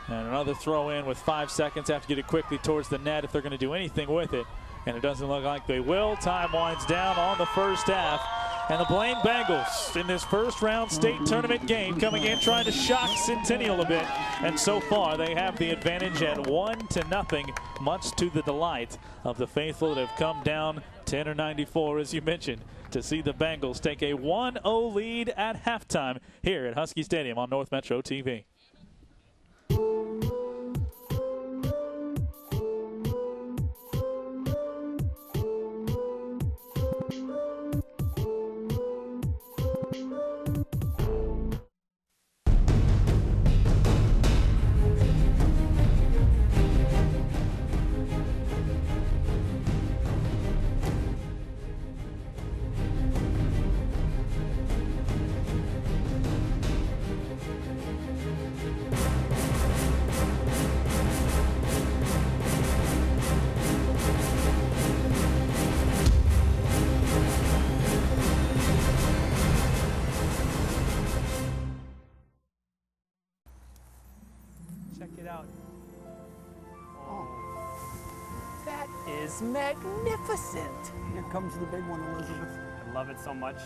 And another throw in with 5 seconds. Have to get it quickly towards the net if they're going to do anything with it, and it doesn't look like they will. Time winds down on the first half, and the Blaine Bengals in this first round state tournament game coming in trying to shock Centennial a bit, and so far they have the advantage at 1-0, much to the delight of the faithful that have come down 10 or 94, as you mentioned, to see the Bengals take a 1-0 lead at halftime here at Husky Stadium on North Metro TV. Check it out. Oh, that is magnificent. Here comes the big one, Elizabeth. I love it so much.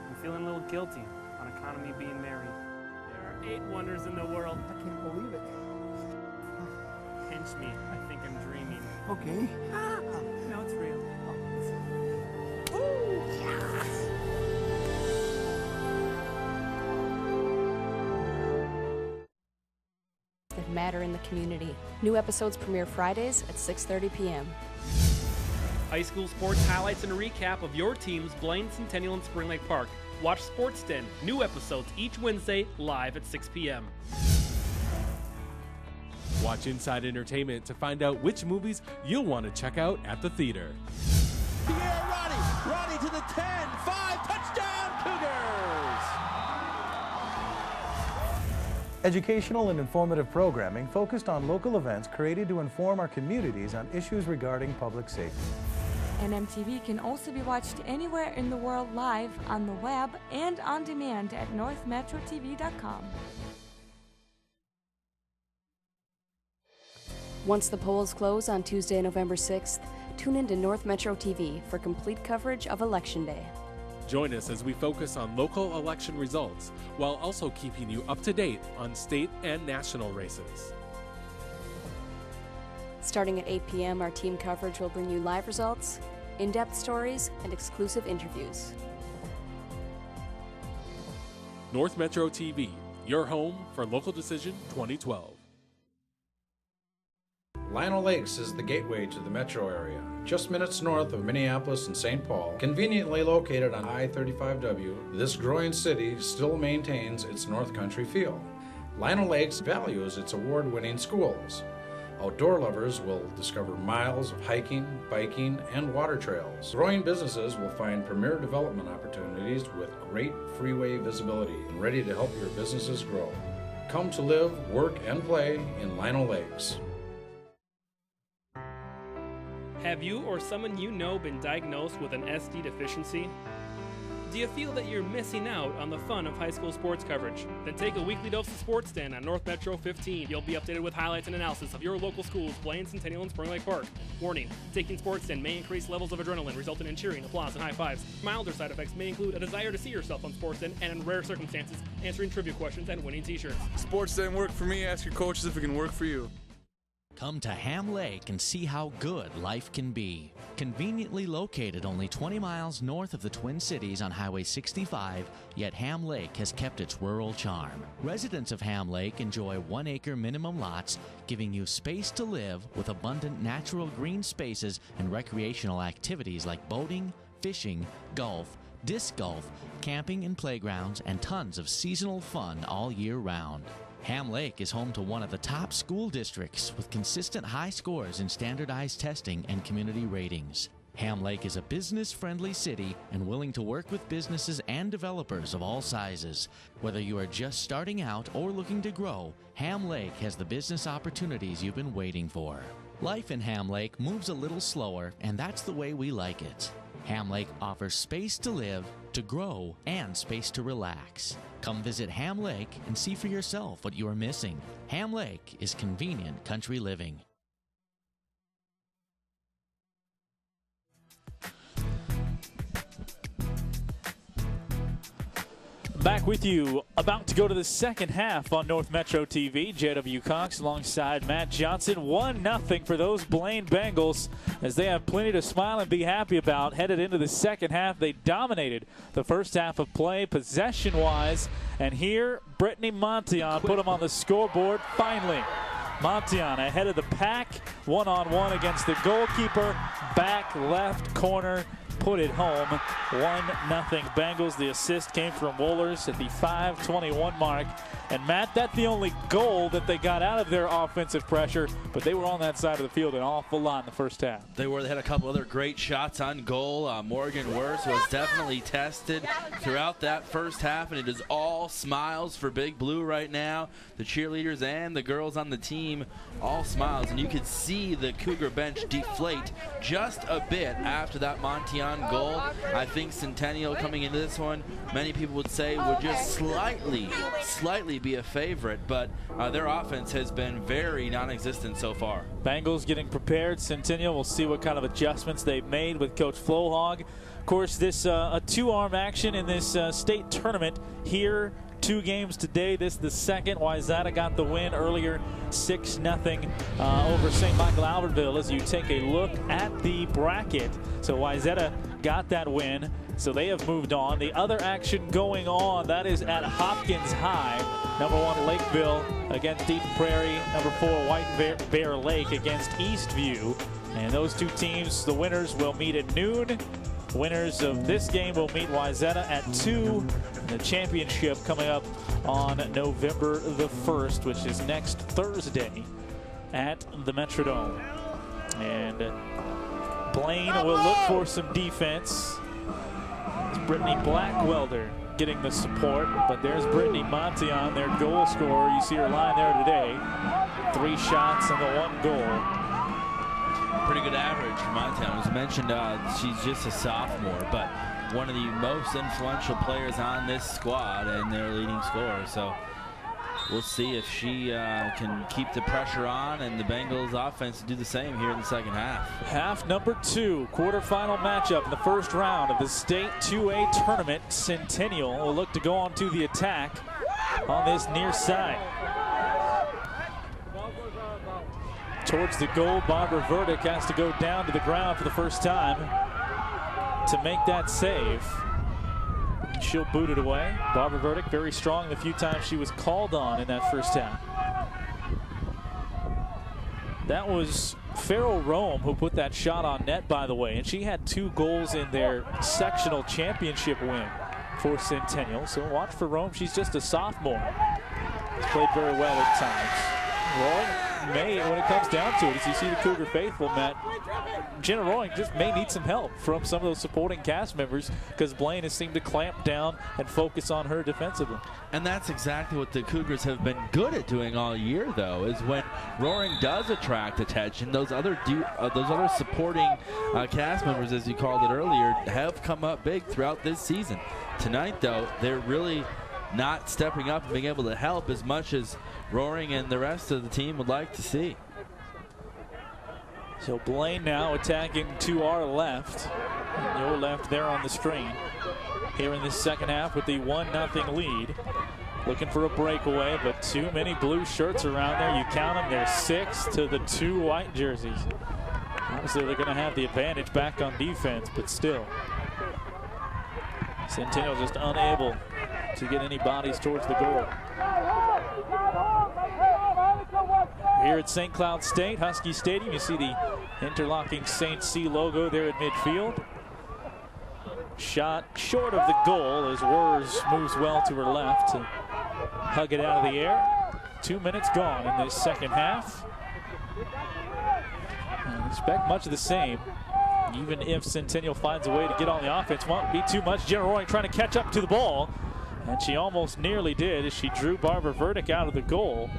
I'm feeling a little guilty on account of me being married. There are 8 wonders in the world. I can't believe it. Pinch me. I think I'm dreaming. Okay. No, it's real. Ooh, yes. That matter in the community. New episodes premiere Fridays at 6:30 p.m. High school sports highlights and a recap of your teams, Blaine, Centennial, and Spring Lake Park. Watch Sports Den. New episodes each Wednesday live at 6 p.m. Watch Inside Entertainment to find out which movies you'll want to check out at the theater. Pierre Roddy to the 10, 5, touchdown Cougars! Educational and informative programming focused on local events created to inform our communities on issues regarding public safety. NMTV can also be watched anywhere in the world live, on the web, and on demand at northmetrotv.com. Once the polls close on Tuesday, November 6th, tune in to North Metro TV for complete coverage of Election Day. Join us as we focus on local election results while also keeping you up to date on state and national races. Starting at 8 p.m., our team coverage will bring you live results, in-depth stories, and exclusive interviews. North Metro TV, your home for Local Decision 2012. Lino Lakes is the gateway to the metro area, just minutes north of Minneapolis and St. Paul. Conveniently located on I-35W, this growing city still maintains its North Country feel. Lino Lakes values its award-winning schools. Outdoor lovers will discover miles of hiking, biking, and water trails. Growing businesses will find premier development opportunities with great freeway visibility and ready to help your businesses grow. Come to live, work, and play in Lino Lakes. Have you or someone you know been diagnosed with an SD deficiency? Do you feel that you're missing out on the fun of high school sports coverage? Then take a weekly dose of Sports Den on North Metro 15. You'll be updated with highlights and analysis of your local schools, Blaine, Centennial, and Spring Lake Park. Warning, taking Sports Den may increase levels of adrenaline, resulting in cheering, applause, and high fives. Milder side effects may include a desire to see yourself on Sports Den, and in rare circumstances, answering trivia questions and winning t-shirts. Sports Den work for me. Ask your coaches if it can work for you. Come to Ham Lake and see how good life can be. Conveniently located only 20 miles north of the Twin Cities on Highway 65, yet Ham Lake has kept its rural charm. Residents of Ham Lake enjoy 1-acre minimum lots, giving you space to live with abundant natural green spaces and recreational activities like boating, fishing, golf, disc golf, camping and playgrounds, and tons of seasonal fun all year round. Ham Lake is home to one of the top school districts with consistent high scores in standardized testing and community ratings. Ham Lake is a business-friendly city and willing to work with businesses and developers of all sizes. Whether you are just starting out or looking to grow, Ham Lake has the business opportunities you've been waiting for. Life in Ham Lake moves a little slower, and that's the way we like it. Ham Lake offers space to live, to grow, and space to relax. Come visit Ham Lake and see for yourself what you are missing. Ham Lake is convenient country living. Back with you, about to go to the second half on North Metro TV. J.W. Cox alongside Matt Johnson. 1-0 for those Blaine Bengals as they have plenty to smile and be happy about. Headed into the second half, they dominated the first half of play possession-wise. And here, Brittany Montion put them on the scoreboard finally. Montion ahead of the pack, one-on-one against the goalkeeper, back left corner. Put it home, 1-0 Bengals. The assist came from Wohlers at the 5:21 mark. And Matt, that's the only goal that they got out of their offensive pressure, but they were on that side of the field an awful lot in the first half. They were. They had a couple other great shots on goal. Morgan Wirth was definitely tested throughout that first half, and it is all smiles for Big Blue right now. The cheerleaders and the girls on the team, all smiles. And you could see the Cougar bench deflate just a bit after that Montion goal. I think Centennial coming into this one, many people would say would just slightly be a favorite, but their offense has been very non-existent so far. Bengals getting prepared. Centennial, we'll see what kind of adjustments they've made with Coach Flohog. Of course, this a two-arm action in this state tournament here. 2 games today. This the second. Wayzata got the win earlier, 6-0 over St. Michael Albertville. As you take a look at the bracket, so Wayzata got that win, so they have moved on. The other action going on, that is at Hopkins High. Number 1 Lakeville against Eden Prairie. Number 4 White Bear Lake against Eastview. And those two teams, the winners, will meet at noon. Winners of this game will meet Wayzata at 2. The championship coming up on November the 1st, which is next Thursday at the Metrodome. And Blaine will look for some defense. It's Brittany Blackwelder getting the support, but there's Brittany Montion, their goal scorer. You see her line there today. 3 shots and the 1 goal. Pretty good average for Montion. As mentioned, she's just a sophomore, but one of the most influential players on this squad and their leading scorer. So we'll see if she can keep the pressure on and the Bengals offense do the same here in the second half. Half number 2, quarterfinal matchup in the first round of the state 2A tournament. Centennial will look to go on to the attack on this near side. Towards the goal, Barbara Verdick has to go down to the ground for the first time to make that save. She'll boot it away. Barbara Verdick very strong the few times she was called on in that first half. That was Farrell Rome who put that shot on net, by the way, and she had 2 goals in their sectional championship win for Centennial. So watch for Rome. She's just a sophomore. She's played very well at times. Roy? may, when it comes down to it, as you see the Cougar faithful, Matt, Jenna Roaring just may need some help from some of those supporting cast members because Blaine has seemed to clamp down and focus on her defensively. And that's exactly what the Cougars have been good at doing all year, though, is when Roaring does attract attention, those other supporting cast members, as you called it earlier, have come up big throughout this season. Tonight, though, they're really not stepping up and being able to help as much as Roaring and the rest of the team would like to see. So Blaine now attacking to our left. And your left there on the screen. Here in this second half with the 1-0 lead. Looking for a breakaway, but too many blue shirts around there. You count them, there's 6 to the 2 white jerseys. Obviously they're going to have the advantage back on defense, but still. Centennial just unable to get any bodies towards the goal. Here at St. Cloud State, Husky Stadium, you see the interlocking St. C logo there at midfield. Shot short of the goal as Wurs moves well to her left to hug it out of the air. 2 minutes gone in this second half. And expect much of the same. Even if Centennial finds a way to get on the offense, won't be too much. Jenna Roaring trying to catch up to the ball. And she almost nearly did as she drew Barbara Verdick out of the goal.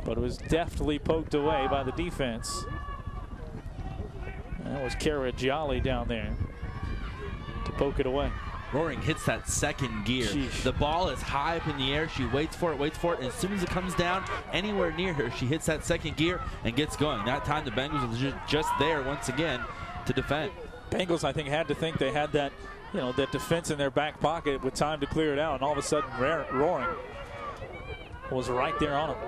But it was deftly poked away by the defense. That was Kara Jolly down there to poke it away. Roaring hits that second gear. Sheesh. The ball is high up in the air. She waits for it, and as soon as it comes down anywhere near her, she hits that second gear and gets going. That time the Bengals are just there once again to defend. Bengals, I think, had to think they had that, that defense in their back pocket with time to clear it out, and all of a sudden Roaring was right there on them.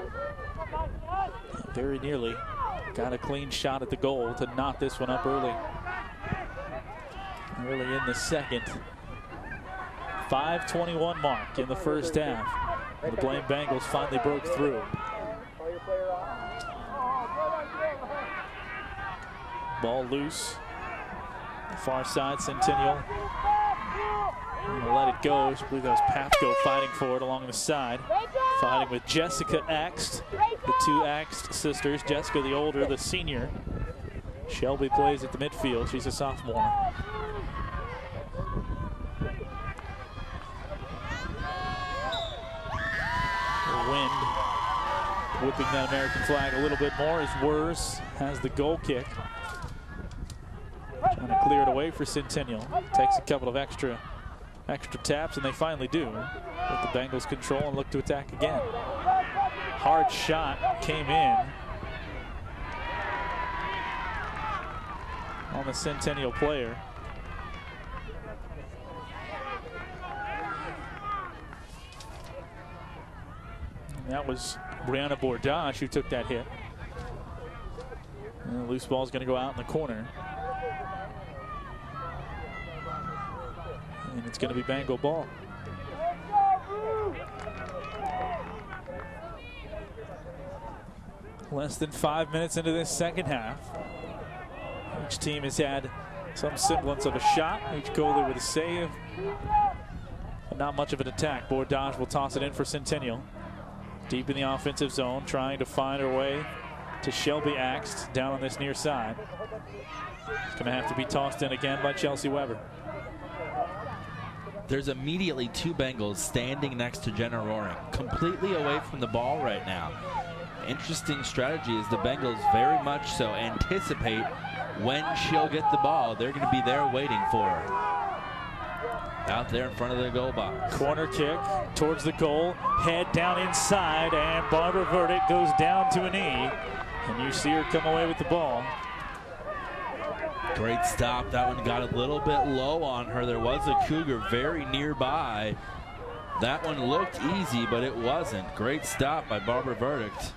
Very nearly got a clean shot at the goal to knot this one up early in the second. 5:21 mark in the first half. The Blaine Bengals finally broke through. Ball loose. The far side, Centennial. Let it go. I believe that was Papko fighting for it along the side. Fighting with Jessica Axt, the 2 Axt sisters. Jessica, the older, the senior. Shelby plays at the midfield. She's a sophomore. The wind whipping that American flag a little bit more as Wurs has the goal kick. Trying to clear it away for Centennial. Takes a couple of extra taps, and they finally do. Let the Bengals control and look to attack again. Hard shot came in on the Centennial player. And that was Brianna Bordage who took that hit. And the loose ball is going to go out in the corner. And it's going to be Bengal ball. Less than 5 minutes into this second half. Each team has had some semblance of a shot. Each goalie with a save. But not much of an attack. Bordage will toss it in for Centennial. Deep in the offensive zone, trying to find her way to Shelby Axt down on this near side. It's going to have to be tossed in again by Chelsea Weber. There's immediately 2 Bengals standing next to Jenna Roaring, completely away from the ball right now. Interesting strategy is the Bengals very much so anticipate when she'll get the ball. They're going to be there waiting for her. Out there in front of the goal box. Corner kick towards the goal, head down inside, and Barbara Verdick goes down to a knee. And you see her come away with the ball. Great stop. That one got a little bit low on her. There was a Cougar very nearby. That one looked easy, but it wasn't. Great stop by Barbara Verdict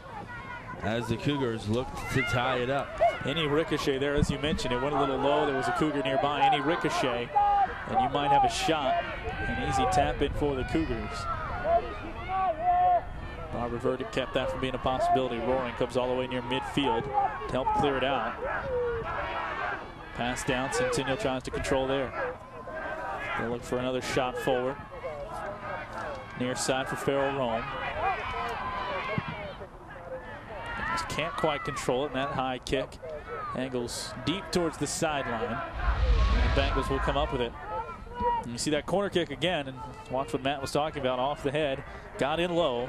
as the Cougars looked to tie it up. Any ricochet there, as you mentioned, it went a little low. There was a Cougar nearby. Any ricochet, and you might have a shot. An easy tap in for the Cougars. Barbara Verdict kept that from being a possibility. Roaring comes all the way near midfield to help clear it out. Pass down, Centennial tries to control there. They'll look for another shot forward. Near side for Farrell Rome. Just can't quite control it, and that high kick angles deep towards the sideline. The Bengals will come up with it. And you see that corner kick again, and watch what Matt was talking about, off the head, got in low.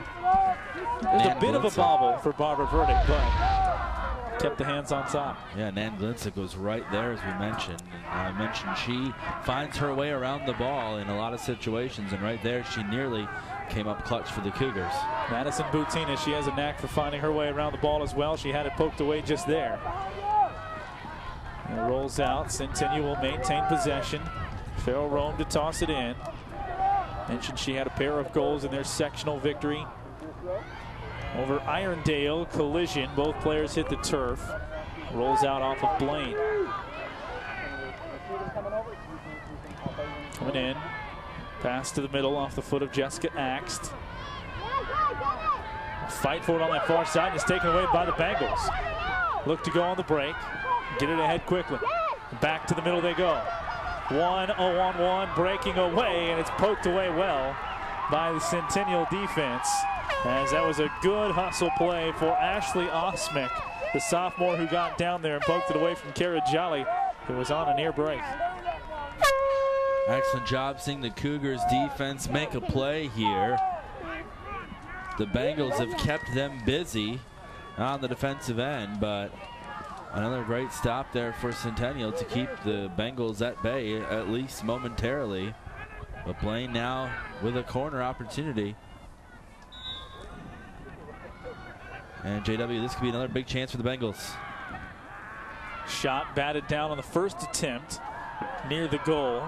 There's a bit of a bobble for Barbara Burdick, but kept the hands on top. Yeah, Nan Glinsick was right there, as we mentioned. And I mentioned she finds her way around the ball in a lot of situations, and right there she nearly came up clutch for the Cougars. Madison Butina, she has a knack for finding her way around the ball as well. She had it poked away just there. And it rolls out. Centennial will maintain possession. Farrell Rome to toss it in. Mentioned she had a pair of goals in their sectional victory over Irondale. Collision. Both players hit the turf. Rolls out off of Blaine. Coming in. Pass to the middle off the foot of Jessica Axt. Fight for it on that far side, and it's taken away by the Bengals. Look to go on the break. Get it ahead quickly. Back to the middle they go. 1-0-on-1, breaking away, and it's poked away well by the Centennial defense, as that was a good hustle play for Ashley Osmick, the sophomore who got down there and poked it away from Kara Jolly, who was on a near break. Excellent job seeing the Cougars defense make a play here. The Bengals have kept them busy on the defensive end, but another great stop there for Centennial to keep the Bengals at bay, at least momentarily. But Blaine now with a corner opportunity. And JW, this could be another big chance for the Bengals. Shot batted down on the first attempt near the goal.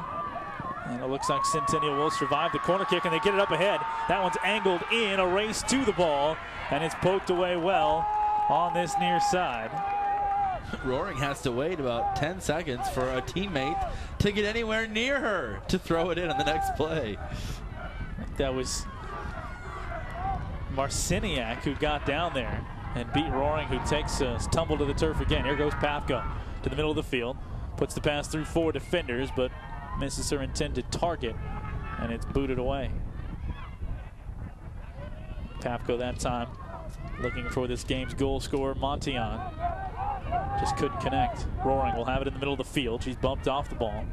And it looks like Centennial will survive the corner kick, and they get it up ahead. That one's angled in, a race to the ball, and it's poked away well on this near side. Roaring has to wait about 10 seconds for a teammate to get anywhere near her to throw it in on the next play. That was Marciniak who got down there and beat Roaring, who takes a tumble to the turf again. Here goes Pafko to the middle of the field. Puts the pass through 4 defenders, but misses her intended target, and it's booted away. Pafko that time looking for this game's goal scorer, Montion. Just couldn't connect. Roaring will have it in the middle of the field. She's bumped off the ball.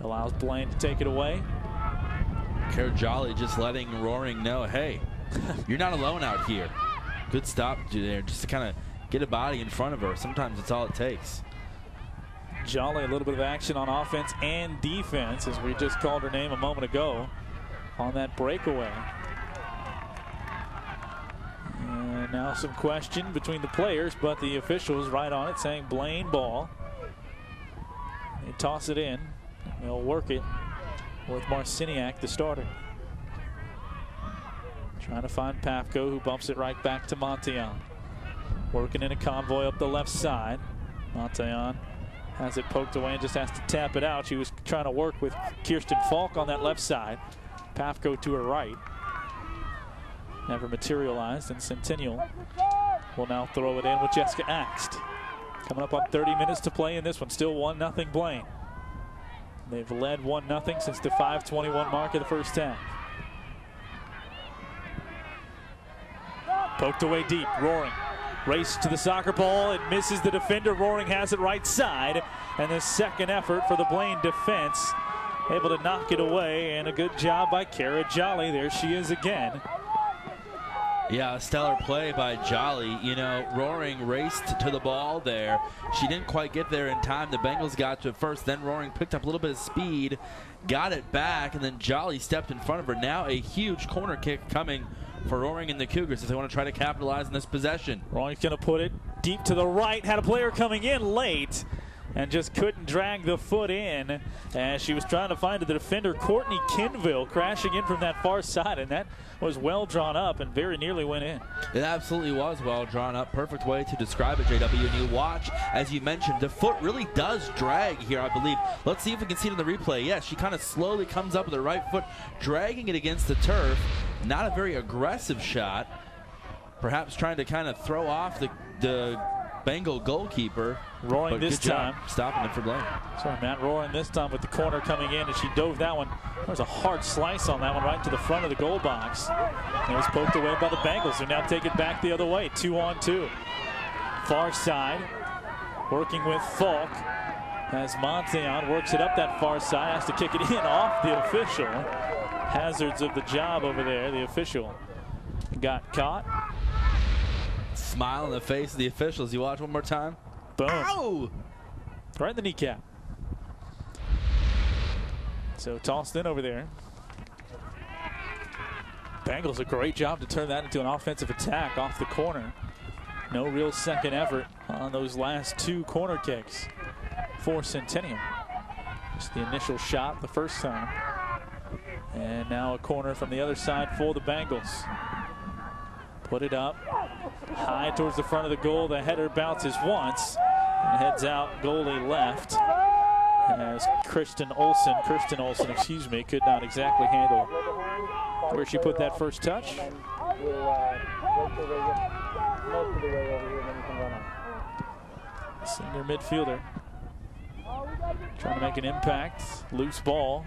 Allows Blaine to take it away. Kara Jolly just letting Roaring know, hey, you're not alone out here. Good stop there, just to kind of get a body in front of her. Sometimes it's all it takes. Jolly, a little bit of action on offense and defense, as we just called her name a moment ago on that breakaway. And now some question between the players, but the officials right on it, saying Blaine ball. They toss it in. They'll work it with Marciniak, the starter. Trying to find Pafko, who bumps it right back to Montion. Working in a convoy up the left side. Montion has it poked away and just has to tap it out. She was trying to work with Kirsten Falk on that left side. Pafko to her right. Never materialized, and Centennial will now throw it in with Jessica Axt. Coming up on 30 minutes to play in this one. Still 1-0 Blaine. They've led 1-0 since the 5:21 mark of the first half. Poked away deep. Roaring. Race to the soccer ball. It misses the defender. Roaring has it right side. And the second effort for the Blaine defense. Able to knock it away. And a good job by Kara Jolly. There she is again. Yeah, a stellar play by Jolly. You know, Roaring raced to the ball there. She didn't quite get there in time. The Bengals got to it first. Then Roaring picked up a little bit of speed, got it back, and then Jolly stepped in front of her. Now a huge corner kick coming for Roaring and the Cougars if they want to try to capitalize on this possession. Roaring's going to put it deep to the right. Had a player coming in late and just couldn't drag the foot in as she was trying to find the defender, Courtney Kinville, crashing in from that far side, and that was well drawn up and very nearly went in. It absolutely was well drawn up. Perfect way to describe it, JW. And you watch, as you mentioned, the foot really does drag here, I believe. Let's see if we can see it in the replay. Yes, she kind of slowly comes up with her right foot, dragging it against the turf. Not a very aggressive shot. Perhaps trying to kind of throw off the Bengal goalkeeper. Roaring this time. Stopping it for Blaine. Sorry, Matt. Roaring this time with the corner coming in, and she dove that one. There was a hard slice on that one right to the front of the goal box. It was poked away by the Bengals, who now take it back the other way. 2-on-2. Far side. Working with Falk. As Monteon works it up that far side. Has to kick it in off the official. Hazards of the job over there. The official got caught. Smile on the face of the officials. You watch one more time. Boom. Ow! Right in the kneecap. So tossed in over there. Bengals a great job to turn that into an offensive attack off the corner. No real second effort on those last 2 corner kicks for Centennial. Just the initial shot the first time. And now a corner from the other side for the Bengals. Put it up high towards the front of the goal. The header bounces once and heads out goalie left as Kirsten Olsen, excuse me, could not exactly handle where she put that first touch. Senior midfielder trying to make an impact. Loose ball.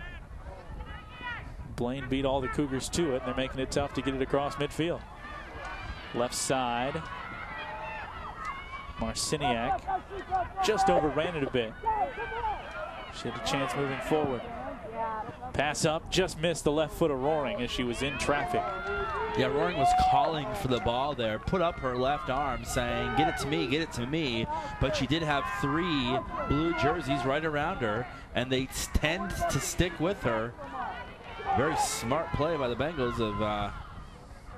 Blaine beat all the Cougars to it, and they're making it tough to get it across midfield. Left side. Marciniak just overran it a bit. She had a chance moving forward. Pass up, just missed the left foot of Roaring as she was in traffic. Yeah, Roaring was calling for the ball there, put up her left arm saying, get it to me, get it to me. But she did have 3 blue jerseys right around her, and they tend to stick with her. Very smart play by the Bengals of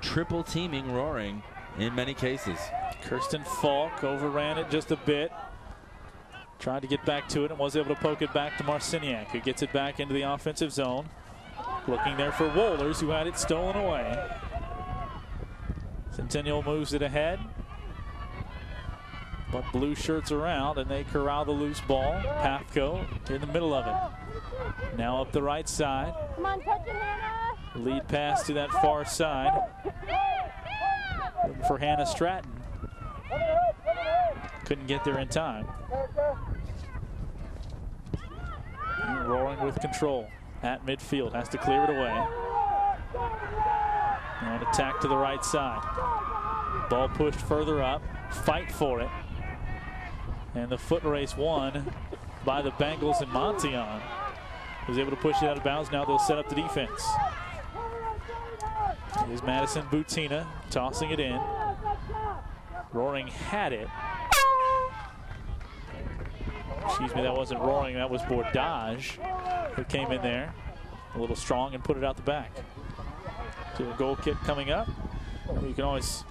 triple teaming Roaring in many cases. Kirsten Falk overran it just a bit. Tried to get back to it and was able to poke it back to Marciniak, who gets it back into the offensive zone. Looking there for Wohlers, who had it stolen away. Centennial moves it ahead. But blue shirts around, and they corral the loose ball. Pafko in the middle of it. Now up the right side. Come on, touch it, Hannah. Lead pass to that far side. Looking for Hannah Stratton. Couldn't get there in time. Roaring with control at midfield. Has to clear it away. And attack to the right side. Ball pushed further up. Fight for it. And the foot race won by the Bengals and Monteon was able to push it out of bounds. Now they'll set up the defense. Here's Madison Butina tossing it in. Roaring had it. Excuse me, that wasn't Roaring, that was Bordage who came in there a little strong and put it out the back. So a goal kick coming up. You can always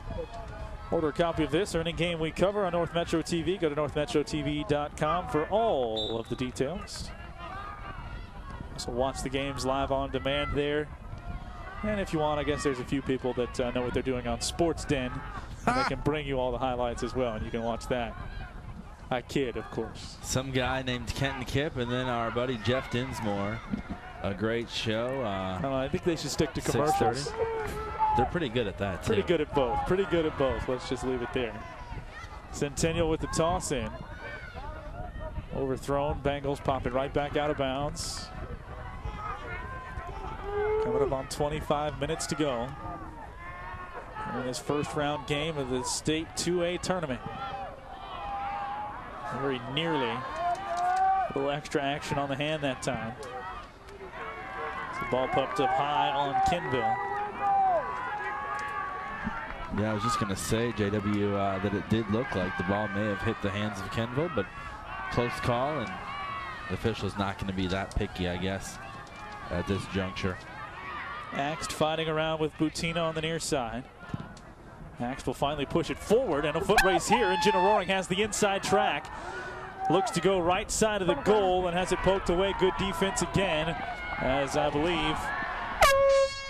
order a copy of this or any game we cover on North Metro TV. Go to northmetrotv.com for all of the details. So watch the games live on demand there. And if you want, I guess there's a few people that know what they're doing on Sports Den, and they can bring you all the highlights as well, and you can watch that. I kid, of course. Some guy named Kenton Kipp, and then our buddy Jeff Dinsmore. A great show. I think they should stick to commercials. They're pretty good at that, too. Pretty good at both. Pretty good at both. Let's just leave it there. Centennial with the toss in. Overthrown. Bengals pop it right back out of bounds. Coming up on 25 minutes to go in this first round game of the state 2A tournament. Very nearly a little extra action on the hand that time. The ball popped up high on Kinville. Yeah, I was just going to say, JW, that it did look like the ball may have hit the hands of Kenville, but close call, and the official's not going to be that picky, I guess, at this juncture. Axt fighting around with Butina on the near side. Axt will finally push it forward, and a foot race here, and Jenna Roaring has the inside track. Looks to go right side of the goal and has it poked away. Good defense again, as I believe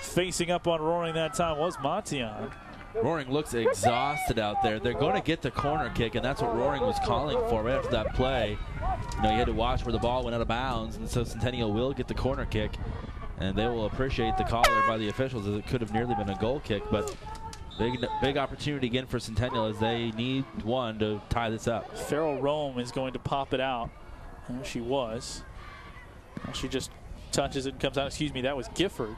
facing up on Roaring that time was Monteon. Roaring looks exhausted out there. They're going to get the corner kick, and that's what Roaring was calling for right after that play. You know, you had to watch where the ball went out of bounds, and so Centennial will get the corner kick, and they will appreciate the call there by the officials, as it could have nearly been a goal kick. But Big opportunity again for Centennial as they need one to tie this up. Farrell Rome is going to pop it out. There she was. Now she just touches it and comes out. Excuse me, that was Gifford.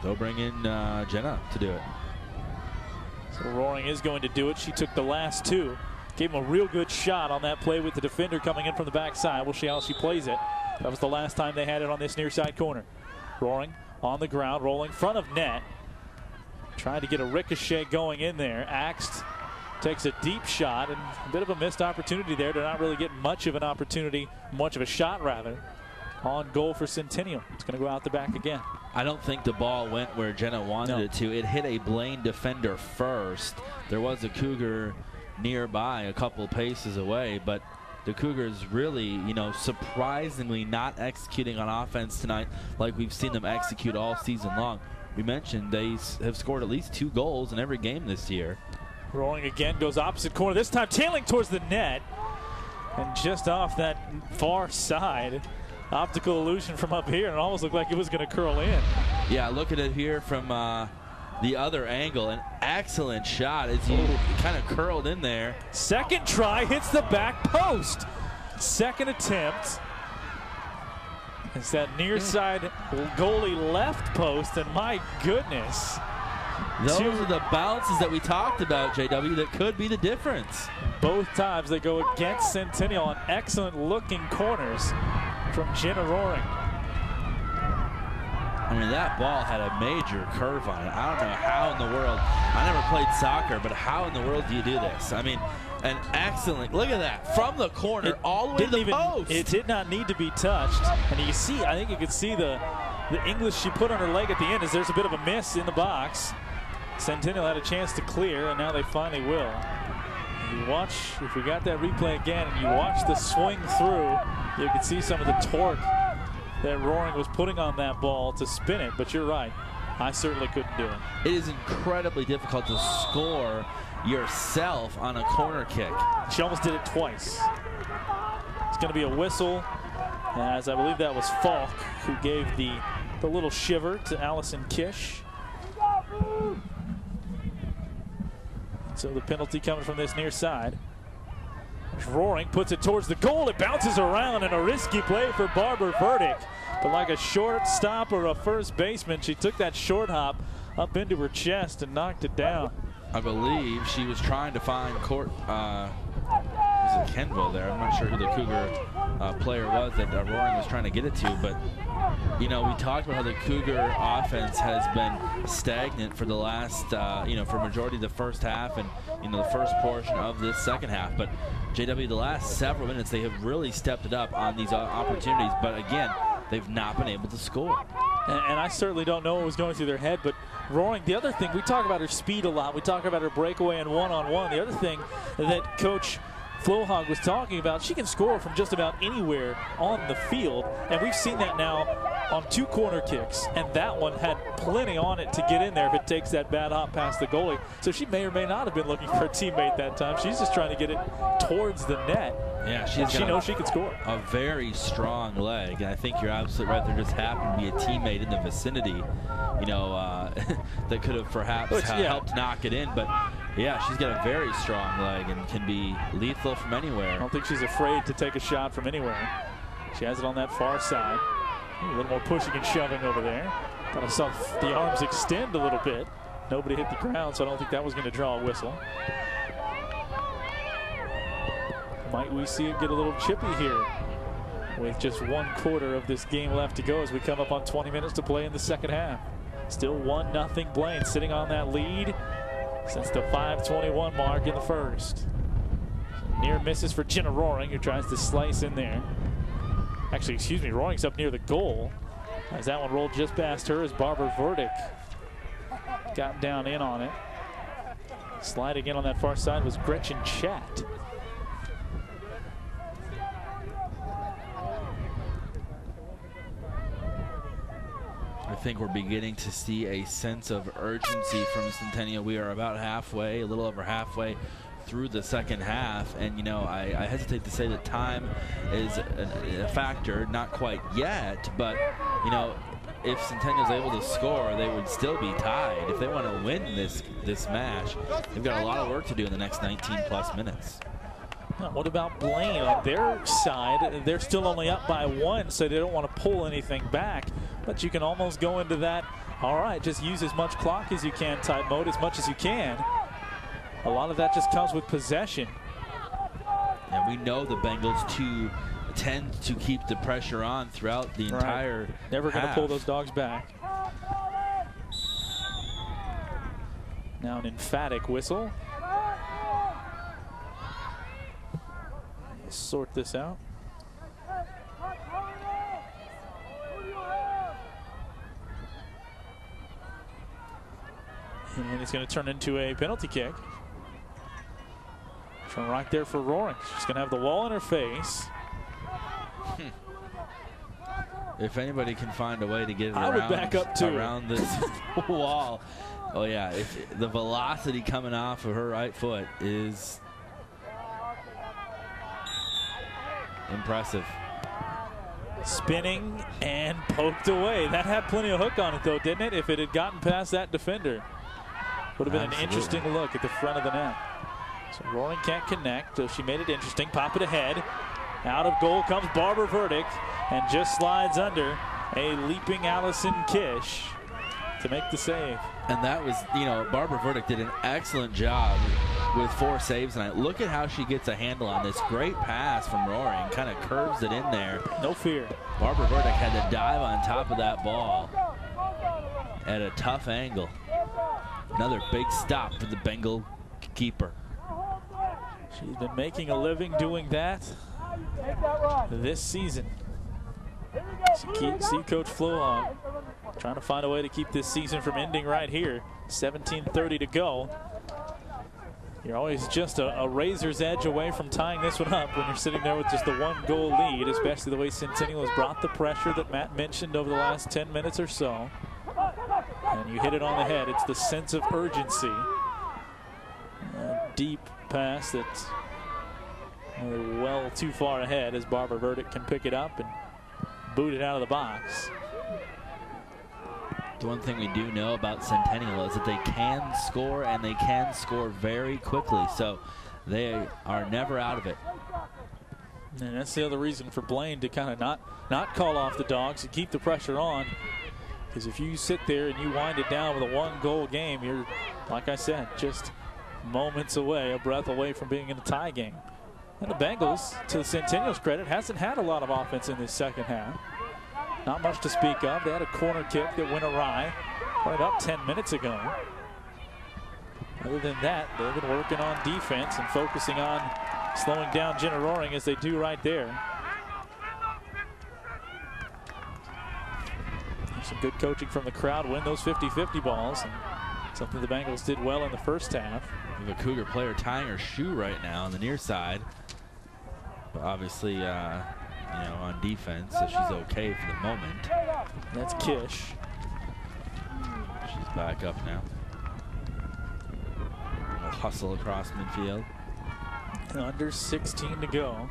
They'll bring in Jenna to do it. So Roaring is going to do it. She took the last two. Gave him a real good shot on that play with the defender coming in from the backside. We'll see how she plays it. That was the last time they had it on this near side corner. Roaring on the ground, rolling front of net. Trying to get a ricochet going in there. Axed takes a deep shot, and a bit of a missed opportunity there to not really get much of an opportunity, much of a shot rather, on goal for Centennial. It's going to go out the back again. I don't think the ball went where Jenna wanted it to. It hit a Blaine defender first. There was a Cougar nearby, a couple paces away, but the Cougars really, surprisingly not executing on offense tonight like we've seen them execute all season long. We mentioned they have scored at least 2 goals in every game this year. Rolling again, goes opposite corner, this time tailing towards the net. And just off that far side, optical illusion from up here, and it almost looked like it was going to curl in. Yeah, look at it here from the other angle. An excellent shot as he kind of curled in there. Second try, hits the back post. Second attempt. It's that near side goalie left post, and my goodness. Those are the bounces that we talked about, JW, that could be the difference. Both times they go against Centennial on excellent looking corners from Jenna Roaring. I mean, that ball had a major curve on it. I don't know how in the world. I never played soccer, but how in the world do you do this? I mean, an excellent, look at that, from the corner all the way to the post. It did not need to be touched. And you see, I think you could see the English she put on her leg at the end as there's a bit of a miss in the box. Centennial had a chance to clear, and now they finally will. You watch, if we got that replay again, and you watch the swing through, you can see some of the torque that Roaring was putting on that ball to spin it, but you're right. I certainly couldn't do it. It is incredibly difficult to score yourself on a corner kick. She almost did it twice. It's going to be a whistle, as I believe that was Falk who gave the little shiver to Allison Kish. So the penalty coming from this near side. Roaring puts it towards the goal. It bounces around, and a risky play for Barbara Verdick. But like a shortstop or a first baseman, she took that short hop up into her chest and knocked it down. I believe she was trying to find court. Was it Kenville there? I'm not sure who the Cougar player was that Roaring was trying to get it to, but we talked about how the Cougar offense has been stagnant for the last, for majority of the first half and the first portion of this second half. But JW, the last several minutes, they have really stepped it up on these opportunities. But again, they've not been able to score. And I certainly don't know what was going through their head, but Roaring, the other thing, we talk about her speed a lot. We talk about her breakaway and one-on-one. The other thing that Coach Flohog was talking about, she can score from just about anywhere on the field, and we've seen that now on 2 corner kicks, and that one had plenty on it to get in there if it takes that bad hop past the goalie. So she may or may not have been looking for a teammate that time. She's just trying to get it towards the net. Yeah, she knows she can score. A very strong leg, and I think you're absolutely right. There just happened to be a teammate in the vicinity, that could have perhaps helped knock it in. But yeah, she's got a very strong leg and can be lethal from anywhere. I don't think she's afraid to take a shot from anywhere. She has it on that far side. A little more pushing and shoving over there. Thought I saw the arms extend a little bit. Nobody hit the ground, so I don't think that was going to draw a whistle. Might we see it get a little chippy here with just 1/4 of this game left to go as we come up on 20 minutes to play in the second half. Still 1-0 Blaine, sitting on that lead since the 5:21 mark in the first. Near misses for Jenna Roaring, who tries to slice in there. Actually, excuse me, Roaring's up near the goal as that one rolled just past her as Barbara Verdick got down in on it. Sliding in on that far side was Gretchen Chat. I think we're beginning to see a sense of urgency from Centennial. We are about halfway, a little over halfway through the second half, and I hesitate to say that time is a factor, not quite yet, but if Centennial's able to score, they would still be tied. If they want to win this match, they've got a lot of work to do in the next 19+ minutes. What about Blaine on their side? They're still only up by 1, so they don't want to pull anything back. But you can almost go into that, all right, just use as much clock as you can type mode, as much as you can. A lot of that just comes with possession. And we know the Bengals tend to keep the pressure on throughout the entire Never going to half. pull those dogs back. Now an emphatic whistle. Let's sort this out. And it's going to turn into a penalty kick. From right there for Roaring. She's going to have the wall in her face. If anybody can find a way to get it I would back up too. around this wall. Oh yeah, if the velocity coming off of her right foot is impressive. Spinning and poked away. That had plenty of hook on it though, didn't it? If it had gotten past that defender. Would have been an interesting look at the front of the net. So Roaring can't connect, so she made it interesting. Pop it ahead. Out of goal comes Barbara Verdict and just slides under a leaping Allison Kish to make the save. And that was, you know, Barbara Verdict did an excellent job with 4 saves tonight. Look at how she gets a handle on this. Great pass from Roaring, kind of curves it in there. No fear. Barbara Verdict had to dive on top of that ball at a tough angle. Another big stop for the Bengal keeper. She's been making a living doing that this season. See Coach Flohog trying to find a way to keep this season from ending right here. 17:30 to go. You're always just a razor's edge away from tying this one up when you're sitting there with just the 1-goal lead, especially the way Centennial has brought the pressure that Matt mentioned over the last 10 minutes or so. And you hit it on the head. It's the sense of urgency. A deep pass that's well too far ahead as Barbara Verdict can pick it up and boot it out of the box. The one thing we do know about Centennial is that they can score, and they can score very quickly. So they are never out of it. And that's the other reason for Blaine to kind of not call off the dogs and keep the pressure on. Because if you sit there and you wind it down with a 1-goal game, you're, like I said, just moments away, a breath away from being in a tie game. And the Bengals, to the Centennial's credit, hasn't had a lot of offense in this second half. Not much to speak of. They had a corner kick that went awry right about 10 minutes ago. Other than that, they've been working on defense and focusing on slowing down Jenna Roaring as they do right there. Some good coaching from the crowd, win those 50-50 balls. And something the Bengals did well in the first half. We have a Cougar player tying her shoe right now on the near side. But obviously, you know, on defense, so she's okay for the moment. That's Kish. She's back up now. A hustle across midfield. Under 16 to go.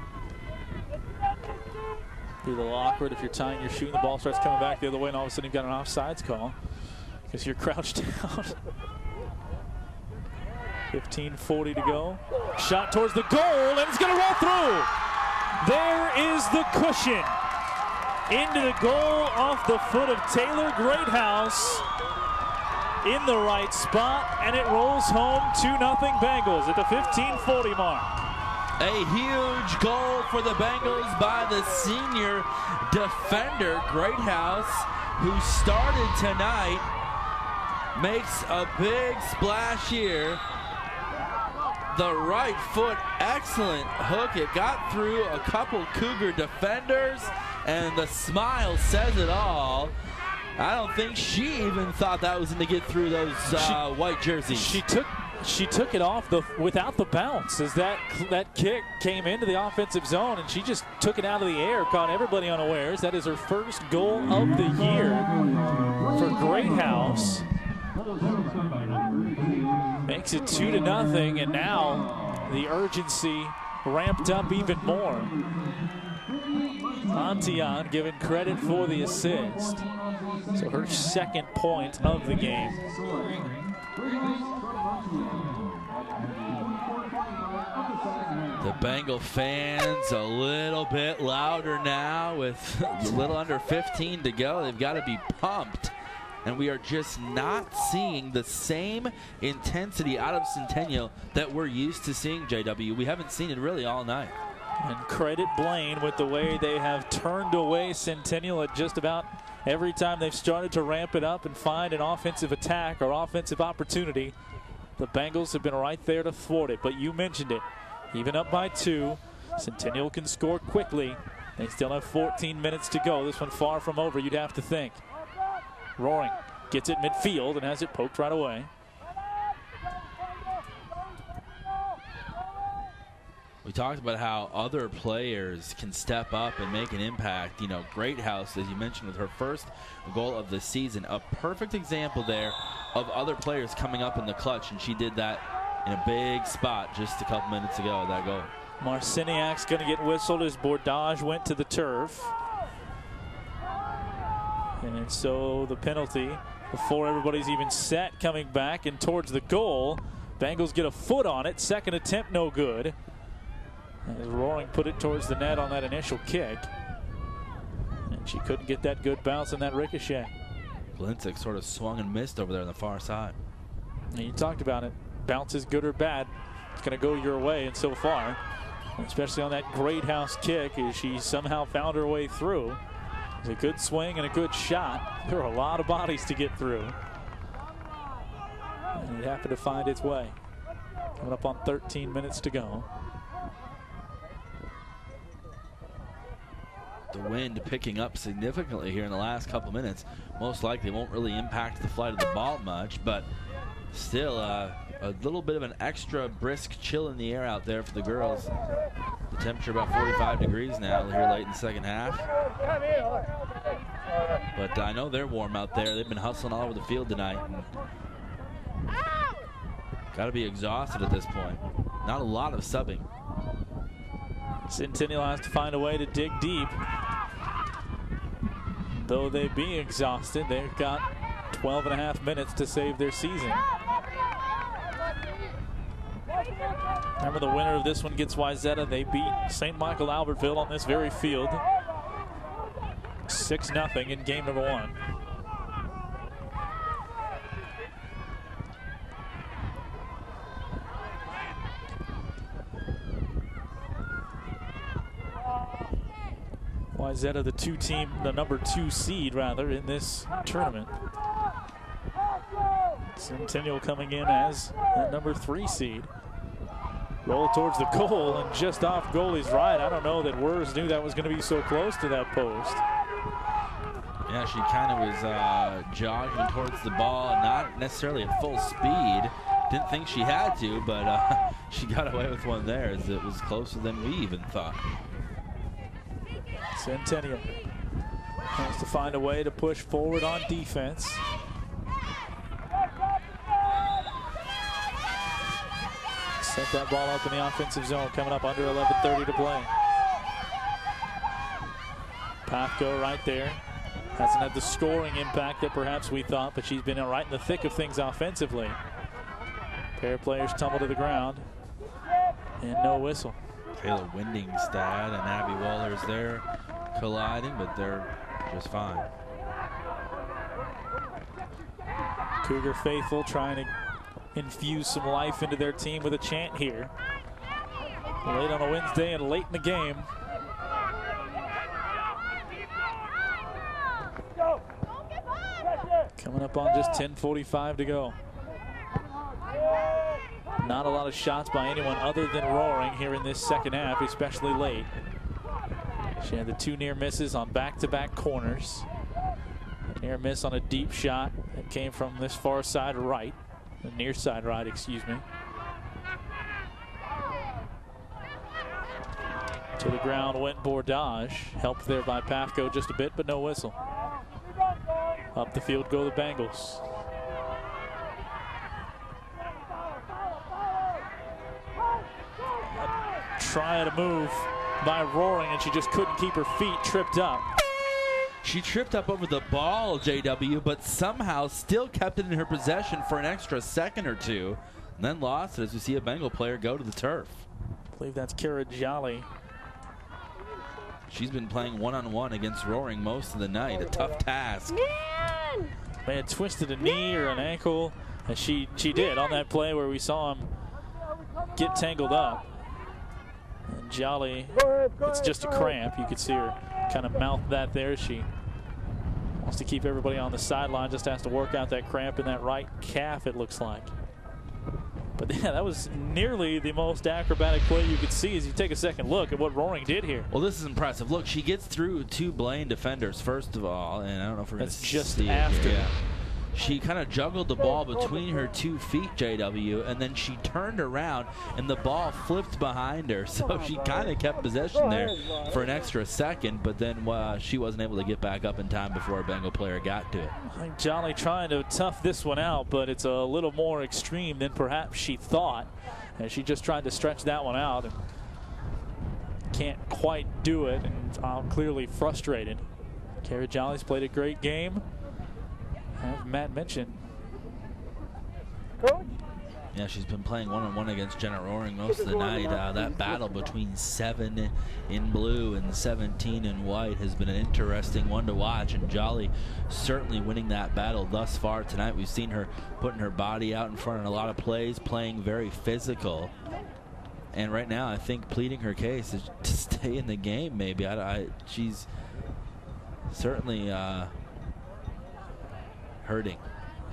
Be a little awkward if you're tying your shoe and the ball starts coming back the other way and all of a sudden you've got an offsides call because you're crouched down. 15:40 to go. Shot towards the goal and it's going to roll through. There is the cushion. Into the goal off the foot of Taylor Greathouse. In the right spot, and it rolls home 2-0 Bengals at the 15:40 mark. A huge goal for the Bengals by the senior defender, Greathouse, who started tonight, makes a big splash here. The right foot, excellent hook. It got through a couple Cougar defenders, and the smile says it all. I don't think she even thought that was going to get through those white jerseys. She took it off without the bounce as that kick came into the offensive zone, and she just took it out of the air, caught everybody unawares. That is her first goal of the year for Greathouse. Makes it 2-0, and now the urgency ramped up even more. Antion given credit for the assist. So her second point of the game. The Bengal fans a little bit louder now with a little under 15 to go. They've got to be pumped. And we are just not seeing the same intensity out of Centennial that we're used to seeing, JW. We haven't seen it really all night. And credit Blaine with the way they have turned away Centennial at just about every time they've started to ramp it up and find an offensive attack or offensive opportunity. The Bengals have been right there to thwart it, but you mentioned it. Even up by 2, Centennial can score quickly. They still have 14 minutes to go. This one far from over, you'd have to think. Roaring gets it midfield and has it poked right away. We talked about how other players can step up and make an impact. You know, Greathouse, as you mentioned, with her first goal of the season. A perfect example there of other players coming up in the clutch, and she did that in a big spot just a couple minutes ago, that goal. Marciniak's going to get whistled as Bordage went to the turf. And so the penalty before everybody's even set, coming back and towards the goal. Bengals get a foot on it. Second attempt, no good. As Roaring put it towards the net on that initial kick. And she couldn't get that good bounce on that ricochet. Glinsick sort of swung and missed over there on the far side. And you talked about it. Bounce is good or bad. It's going to go your way, and so far, especially on that Greathouse kick, as she somehow found her way through. It's a good swing and a good shot. There are a lot of bodies to get through. And it happened to find its way. Coming up on 13 minutes to go. The wind picking up significantly here in the last couple minutes. Most likely won't really impact the flight of the ball much, but still a little bit of an extra brisk chill in the air out there for the girls. The temperature about 45 degrees now here late in the second half. But I know they're warm out there. They've been hustling all over the field tonight. Got to be exhausted at this point. Not a lot of subbing. Centennial has to find a way to dig deep. Though they be exhausted, they've got 12 and a half minutes to save their season. Remember, the winner of this one gets Wayzata. They beat St. Michael Albertville on this very field 6-0 in game number 1. Wayzata, the number 2 seed rather in this tournament. Centennial coming in as a number 3 seed. Roll towards the goal and just off goalie's right. I don't know that Wurz knew that was going to be so close to that post. Yeah, she kind of was jogging towards the ball, not necessarily at full speed. Didn't think she had to, but she got away with one there as it was closer than we even thought. Centennial has to find a way to push forward on defense. Set that ball up in the offensive zone, coming up under 11:30 to play. Pafko right there. Hasn't had the scoring impact that perhaps we thought, but she's been right in the thick of things offensively. Pair of players tumble to the ground, and no whistle. Taylor Windingstad and Abby Waller's there colliding, but they're just fine. Cougar faithful trying to infuse some life into their team with a chant here. Late on a Wednesday and late in the game. Coming up on just 10:45 to go. Not a lot of shots by anyone other than Roaring here in this second half, especially late. She had the 2 near misses on back-to-back corners. A near miss on a deep shot that came from this far side right. The near side right, excuse me. To the ground went Bordage. Helped there by Pafko just a bit, but no whistle. Up the field go the Bengals. Try to move by Roaring, and she just couldn't keep her feet, tripped up. She tripped up over the ball, JW, but somehow still kept it in her possession for an extra second or two, and then lost it as we see a Bengal player go to the turf. I believe that's Kara Jolly. She's been playing one-on-one against Roaring most of the night. A tough task. May have twisted a knee or an ankle, and she did on that play where we saw him get tangled up. And Jolly, it's just a cramp. You could see her kind of mouth that there. She wants to keep everybody on the sideline, just has to work out that cramp in that right calf, it looks like. But yeah, that was nearly the most acrobatic play you could see as you take a second look at what Roaring did here. Well, this is impressive. Look, she gets through 2 Blaine defenders, first of all, and I don't know if we're going to see just it after. here. Yeah. She kind of juggled the ball between her 2 feet, JW, and then she turned around, and the ball flipped behind her. So she kind of kept possession there for an extra second, but then she wasn't able to get back up in time before a Bengal player got to it. I think Jolly trying to tough this one out, but it's a little more extreme than perhaps she thought. And she just tried to stretch that one out and can't quite do it, and clearly frustrated. Kara Jolly's played a great game. As Matt mentioned. Yeah, she's been playing one-on-one against Jenna Roaring most of the night. That battle between 7 in blue and 17 in white has been an interesting one to watch, and Jolly certainly winning that battle thus far tonight. We've seen her putting her body out in front in a lot of plays, playing very physical. And right now, I think pleading her case is to stay in the game, maybe. She's certainly hurting.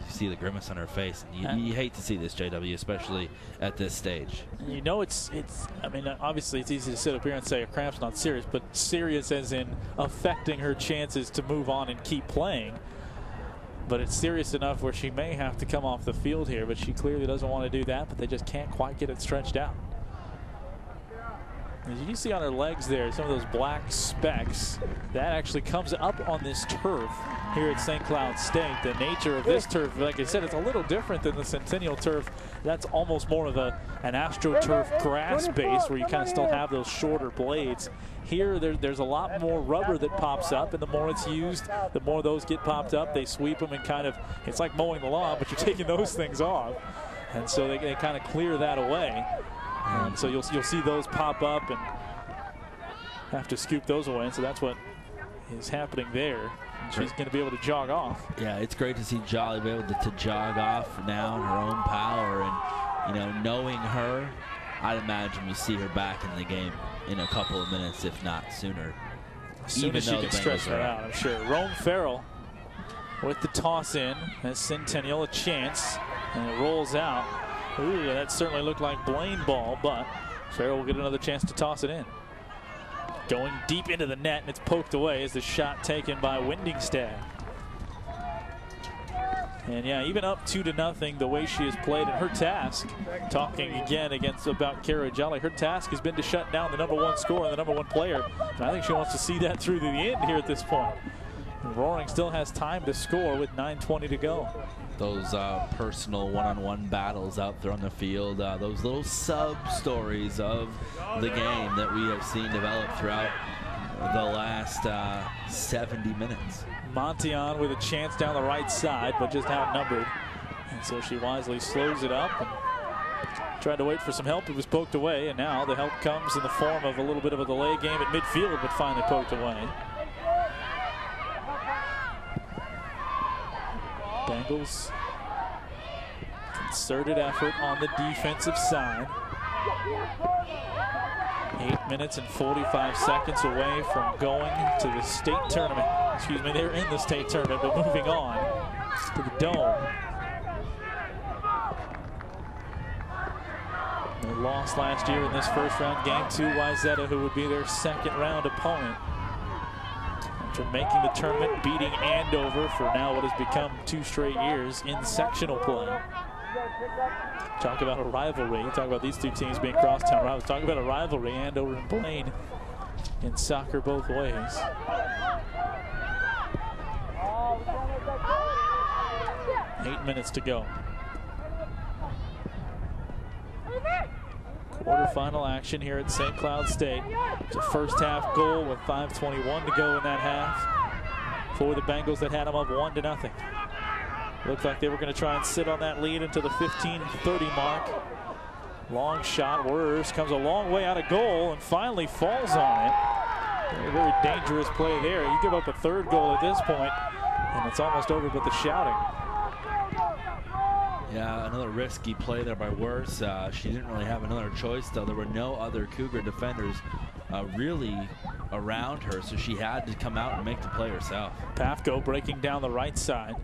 You see the grimace on her face, and you hate to see this, JW, especially at this stage. You know, I mean, obviously it's easy to sit up here and say a cramp's not serious, but serious as in affecting her chances to move on and keep playing. But it's serious enough where she may have to come off the field here, but she clearly doesn't want to do that, but they just can't quite get it stretched out. As you can see on her legs there, some of those black specks, that actually comes up on this turf here at St. Cloud State. The nature of this turf, like I said, it's a little different than the Centennial turf. That's almost more of an AstroTurf grass base where you kind of still have those shorter blades. Here, there's a lot more rubber that pops up, and the more it's used, the more those get popped up. They sweep them and kind of, it's like mowing the lawn, but you're taking those things off. And so they kind of clear that away. And so you'll see those pop up and have to scoop those away. And so that's what is happening there. And she's going to be able to jog off. Yeah, it's great to see Jolly be able to jog off now in her own power. And, knowing her, I'd imagine we see her back in the game in a couple of minutes, if not sooner. As soon as she can stretch her out, I'm sure. Rome Farrell with the toss in. Has Centennial a chance. And it rolls out. Ooh, that certainly looked like Blaine ball, but Farrell will get another chance to toss it in. Going deep into the net, and it's poked away as the shot taken by Windingstad. And yeah, even up 2-0, the way she has played, and her task, talking again about Kara Jolly, her task has been to shut down the #1 scorer and the #1 player. And I think she wants to see that through to the end here at this point. And Roaring still has time to score with 9:20 to go. Those personal one-on-one battles out there on the field, those little sub-stories of the game that we have seen develop throughout the last 70 minutes. Montion with a chance down the right side, but just outnumbered. And so she wisely slows it up and tried to wait for some help. It was poked away, and now the help comes in the form of a little bit of a delay game at midfield, but finally poked away. Bengals, concerted effort on the defensive side. 8 minutes and 45 seconds away from going to the state tournament. Excuse me, they're in the state tournament, but moving on to the Dome. They lost last year in this first round game to Wayzata, who would be their second round opponent. After making the tournament, beating Andover for now what has become 2 straight years in sectional play. Talk about a rivalry. Talk about these two teams being crosstown rivals. Talk about a rivalry, Andover and Blaine in soccer both ways. Eight minutes to go. Quarterfinal action here at St. Cloud State. It's a first half goal with 5:21 to go in that half for the Bengals that had them up 1-0. Looked like they were going to try and sit on that lead until the 15:30 mark. Long shot. Wurz comes a long way out of goal and finally falls on it. Very, very dangerous play there. You give up a third goal at this point, and it's almost over with the shouting. Yeah, another risky play there by Wurz. She didn't really have another choice, though. There were no other Cougar defenders really around her, so she had to come out and make the play herself. Pafko breaking down the right side.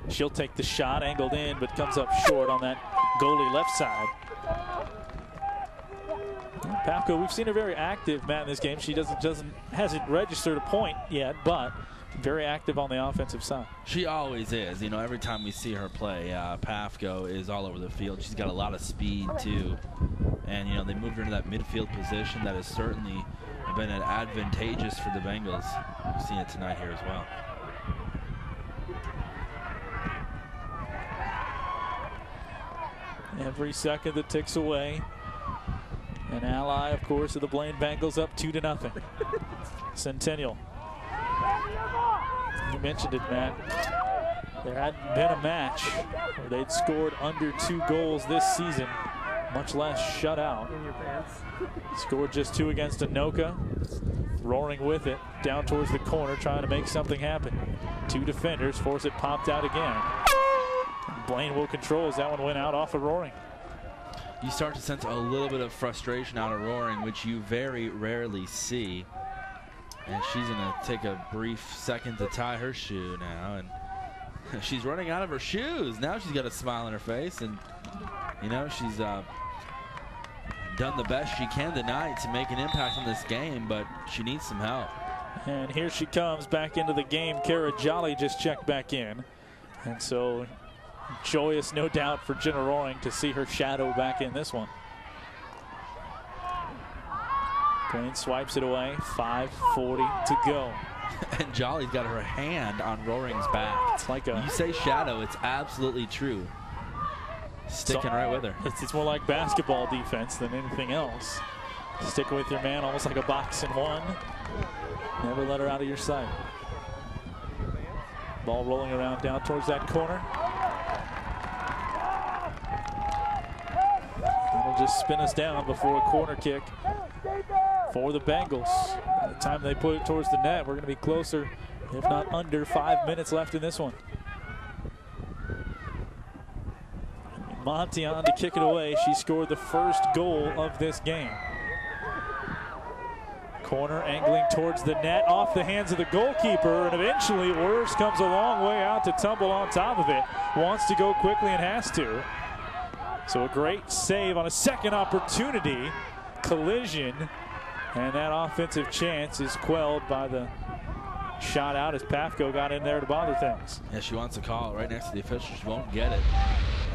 She'll take the shot, angled in, but comes up short on that goalie left side. Pafko, we've seen her very active, Matt, in this game. She hasn't registered a point yet, but very active on the offensive side. She always is. You know, every time we see her play, Pafko is all over the field. She's got a lot of speed, too. And, you know, they moved her into that midfield position that has certainly been advantageous for the Bengals. We've seen it tonight here as well. Every second that ticks away. An ally, of course, of the Blaine Bengals, up 2-0. Centennial. You mentioned it, Matt. There hadn't been a match where they'd scored under 2 goals this season, much less shut out. In your pants. Scored just 2 against Anoka. Roaring with it down towards the corner, trying to make something happen. 2 defenders force it popped out again. Blaine will control as that one went out off of Roaring. You start to sense a little bit of frustration out of Roaring, which you very rarely see. And she's going to take a brief second to tie her shoe now. And she's running out of her shoes. Now she's got a smile on her face. And, you know, she's done the best she can tonight to make an impact on this game, but she needs some help. And here she comes back into the game. Kara Jolly just checked back in. And so joyous, no doubt, for Jenna Roaring to see her shadow back in this one. Blaine swipes it away. 5:40 to go. And Jolly's got her hand on Roaring's back. It's like a... You say shadow, it's absolutely true. Sticking right with her. It's more like basketball defense than anything else. Stick with your man, almost like a box in one. Never let her out of your sight. Ball rolling around down towards that corner. It'll just spin us down before a corner kick for the Bengals. By the time they put it towards the net, we're going to be closer, if not under 5 minutes left in this one. Montion to kick it away. She scored the first goal of this game. Corner angling towards the net, off the hands of the goalkeeper, and eventually Wurz comes a long way out to tumble on top of it. Wants to go quickly and has to. So a great save on a second opportunity. Collision, and that offensive chance is quelled by the shot out as Pafko got in there to bother things. Yeah, she wants to call it right next to the official. She won't get it.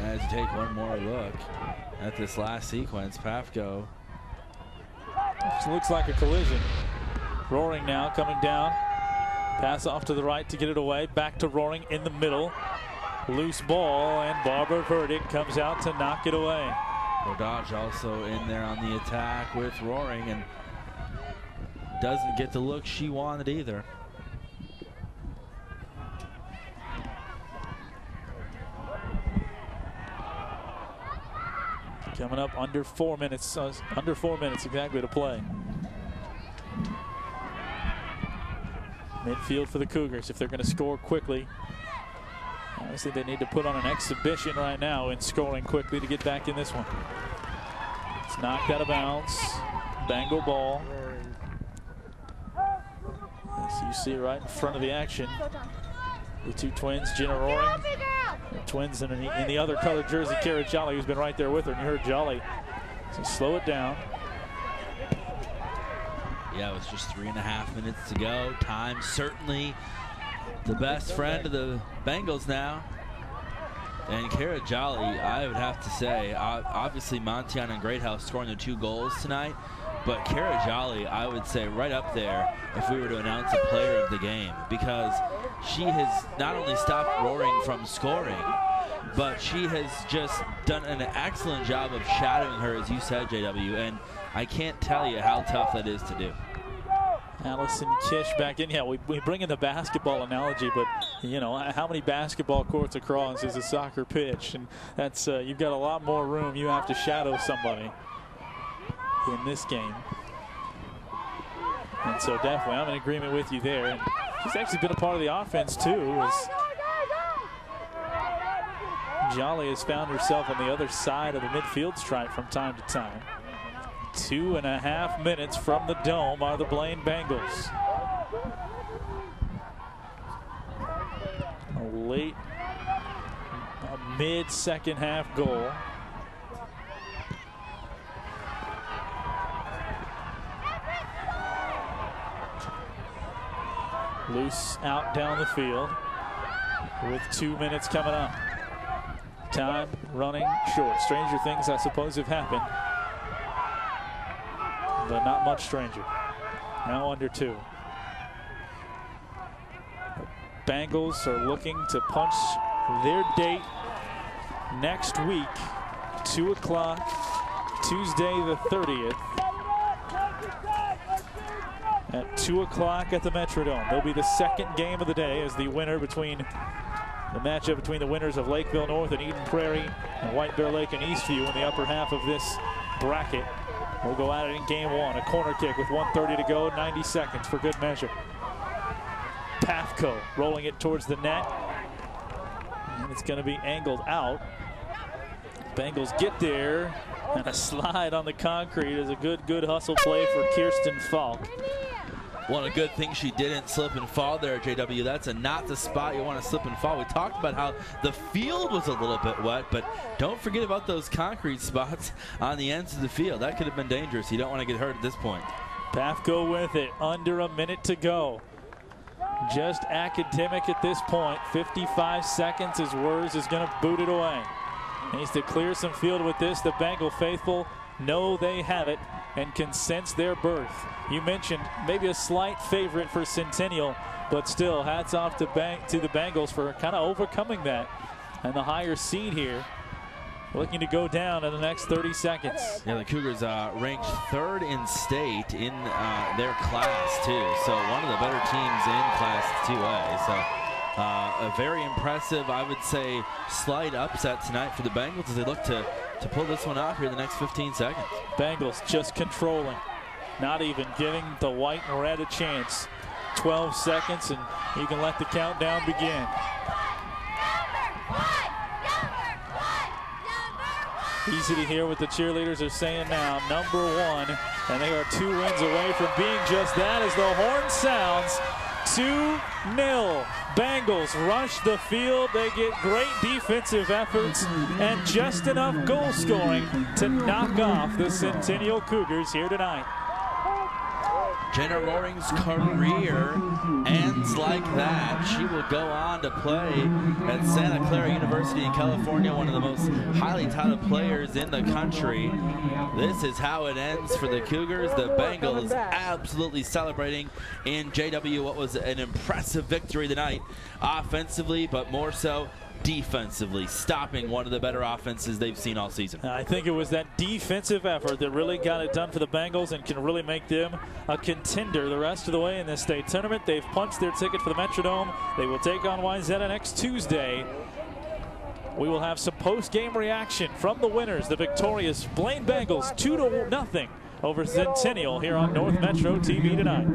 As you take one more look at this last sequence, Pafko. This looks like a collision. Roaring now coming down. Pass off to the right to get it away. Back to Roaring in the middle. Loose ball, and Barbara Verdict comes out to knock it away. Dodge also in there on the attack with Roaring, and doesn't get the look she wanted either. Coming up under 4 minutes, exactly to play. Midfield for the Cougars if they're going to score quickly. Obviously they need to put on an exhibition right now in scoring quickly to get back in this one. It's knocked out of bounds. Bengal ball. As you see right in front of the action, the two twins, Jenna Roaring. Twins in the other colored jersey, Kara Jolly, who's been right there with her. And you heard Jolly. So slow it down. Yeah, it was just 3.5 minutes to go. Time certainly the best friend of the Bengals now. And Kara Jolly, I would have to say, obviously Montion and Greathouse scoring the 2 goals tonight. But Kara Jolly, I would say right up there if we were to announce a player of the game, because she has not only stopped Roaring from scoring, but she has just done an excellent job of shadowing her, as you said, JW, and I can't tell you how tough that is to do. Allison Kish back in. Yeah, we bring in the basketball analogy, but you know, how many basketball courts across is a soccer pitch? And that's you've got a lot more room. You have to shadow somebody in this game. And so definitely, I'm in agreement with you there. And she's actually been a part of the offense too, as Jolly has found herself on the other side of the midfield stripe from time to time. 2.5 minutes from the Dome are the Blaine Bengals. A mid-second half goal. Loose out down the field with 2 minutes coming up. Time running short. Stranger things, I suppose, have happened, but not much stranger. Now under 2. Bengals are looking to punch their date next week, 2 o'clock, Tuesday the 30th. At 2 o'clock at the Metrodome. They'll be the second game of the day as the winner between the matchup between the winners of Lakeville North and Eden Prairie and White Bear Lake and Eastview in the upper half of this bracket. We'll go at it in game 1. A corner kick with 1:30 to go, 90 seconds for good measure. Pafko rolling it towards the net. And it's going to be angled out. Bengals get there. And a slide on the concrete is a good hustle play for Kirsten Falk. One of the good things she didn't slip and fall there, JW. That's not the spot you want to slip and fall. We talked about how the field was a little bit wet, but don't forget about those concrete spots on the ends of the field. That could have been dangerous. You don't want to get hurt at this point. Pafko with it. Under a minute to go. Just academic at this point. 55 seconds as Wurs is going to boot it away. Needs to clear some field with this. The Bengal faithful know they have it and can sense their birth. You mentioned maybe a slight favorite for Centennial, but still hats off to the Bengals for kind of overcoming that and the higher seed here. Looking to go down in the next 30 seconds. Yeah, the Cougars ranked 3rd in state in their class too. So one of the better teams in Class 2A. So a very impressive, I would say, slight upset tonight for the Bengals as they look to pull this one off here in the next 15 seconds. Bengals just controlling, not even giving the white and red a chance. 12 seconds and you can let the countdown begin. Easy to hear what the cheerleaders are saying now. Number 1, and they are 2 wins away from being just that as the horn sounds. 2-0. Bengals rush the field. They get great defensive efforts and just enough goal scoring to knock off the Centennial Cougars here tonight. Jenna Roaring's career ends like that. She will go on to play at Santa Clara University in California, one of the most highly touted players in the country. This is how it ends for the Cougars. The Bengals absolutely celebrating in JW what was an impressive victory tonight, offensively, but more so defensively, stopping one of the better offenses they've seen all season. I think it was that defensive effort that really got it done for the Bengals and can really make them a contender the rest of the way in this state tournament. They've punched their ticket for the Metrodome. They will take on Wayzata next Tuesday. We will have some post-game reaction from the winners, the victorious Blaine Bengals, 2-0 over Centennial here on North Metro TV tonight.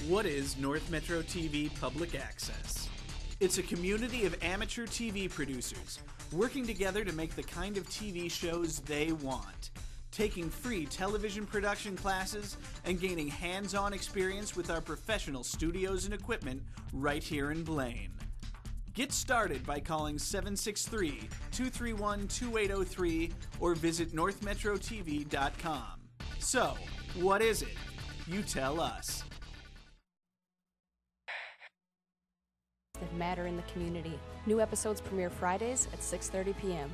What is North Metro TV Public Access? It's a community of amateur TV producers working together to make the kind of TV shows they want, taking free television production classes and gaining hands-on experience with our professional studios and equipment right here in Blaine. Get started by calling 763-231-2803 or visit northmetrotv.com. So, what is it? You tell us. That matter in the community. New episodes premiere Fridays at 6:30 p.m.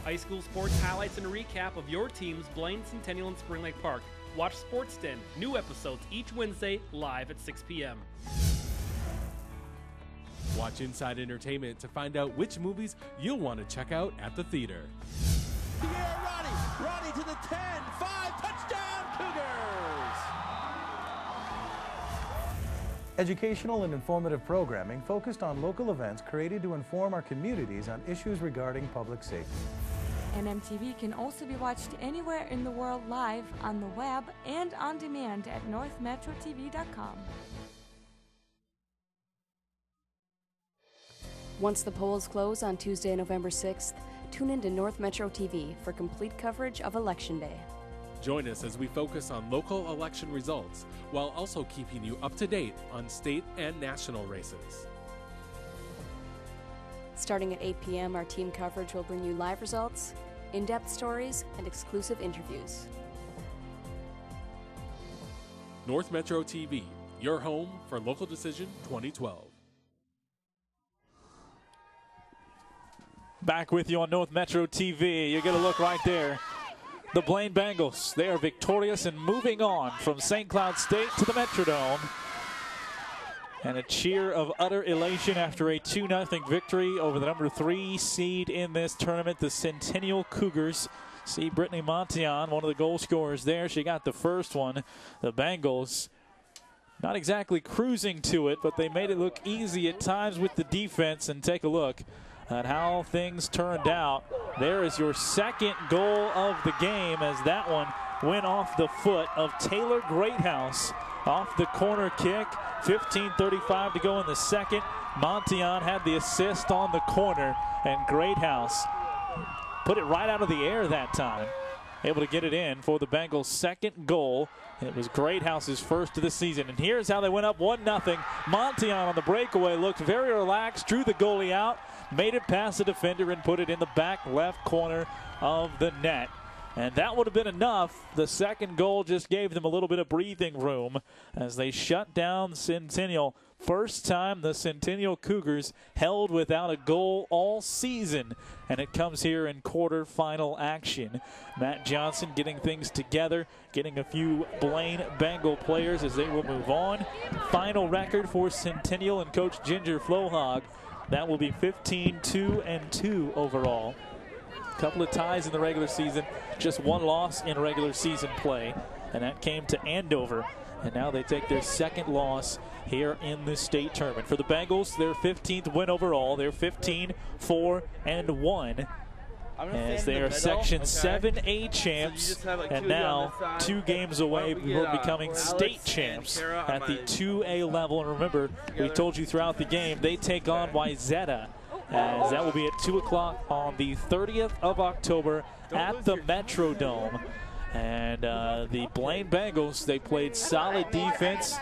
High school sports highlights and a recap of your teams, Blaine, Centennial, and Spring Lake Park. Watch Sports Den. New episodes each Wednesday, live at 6 p.m. Watch Inside Entertainment to find out which movies you'll want to check out at the theater. Roddy to the 10, 5, touchdown Cougars! Educational and informative programming focused on local events created to inform our communities on issues regarding public safety. NMTV can also be watched anywhere in the world live on the web and on demand at northmetrotv.com. Once the polls close on Tuesday, November 6th, tune in to North Metro TV for complete coverage of Election Day. Join us as we focus on local election results while also keeping you up to date on state and national races. Starting at 8 p.m., our team coverage will bring you live results, in-depth stories, and exclusive interviews. North Metro TV, your home for Local Decision 2012. Back with you on North Metro TV. You get a look right there. The Blaine Bengals, they are victorious and moving on from St. Cloud State to the Metrodome. And a cheer of utter elation after a 2-0 victory over the number 3 seed in this tournament, the Centennial Cougars. See Brittany Montion, one of the goal scorers there. She got the first one. The Bengals not exactly cruising to it, but they made it look easy at times with the defense. And take a look at how things turned out. There is your second goal of the game, as that one went off the foot of Taylor Greathouse off the corner kick. 15:35 to go in the second. Montion had the assist on the corner, and Greathouse put it right out of the air that time. Able to get it in for the Bengals' second goal. It was Greathouse's first of the season. And here's how they went up 1-0. Montion on the breakaway looked very relaxed, drew the goalie out, made it past the defender, and put it in the back left corner of the net. And that would have been enough. The second goal just gave them a little bit of breathing room as they shut down Centennial. First time the Centennial Cougars held without a goal all season, and it comes here in quarterfinal action. Matt Johnson getting things together, getting a few Blaine Bengal players as they will move on. Final record for Centennial and Coach Ginger Flohog. That will be 15-2-2 overall. Couple of ties in the regular season, just one loss in regular season play, and that came to Andover. And now they take their second loss here in the state tournament. For the Bengals, their 15th win overall. They're 15-4-1 as they are Section 7A champs, and now 2 games away from becoming state champs at the 2A level. And remember, we told you throughout the game, they take on Wayzata, as that will be at 2 o'clock on the 30th of October at the Metrodome. And the Blaine Bengals, they played solid defense,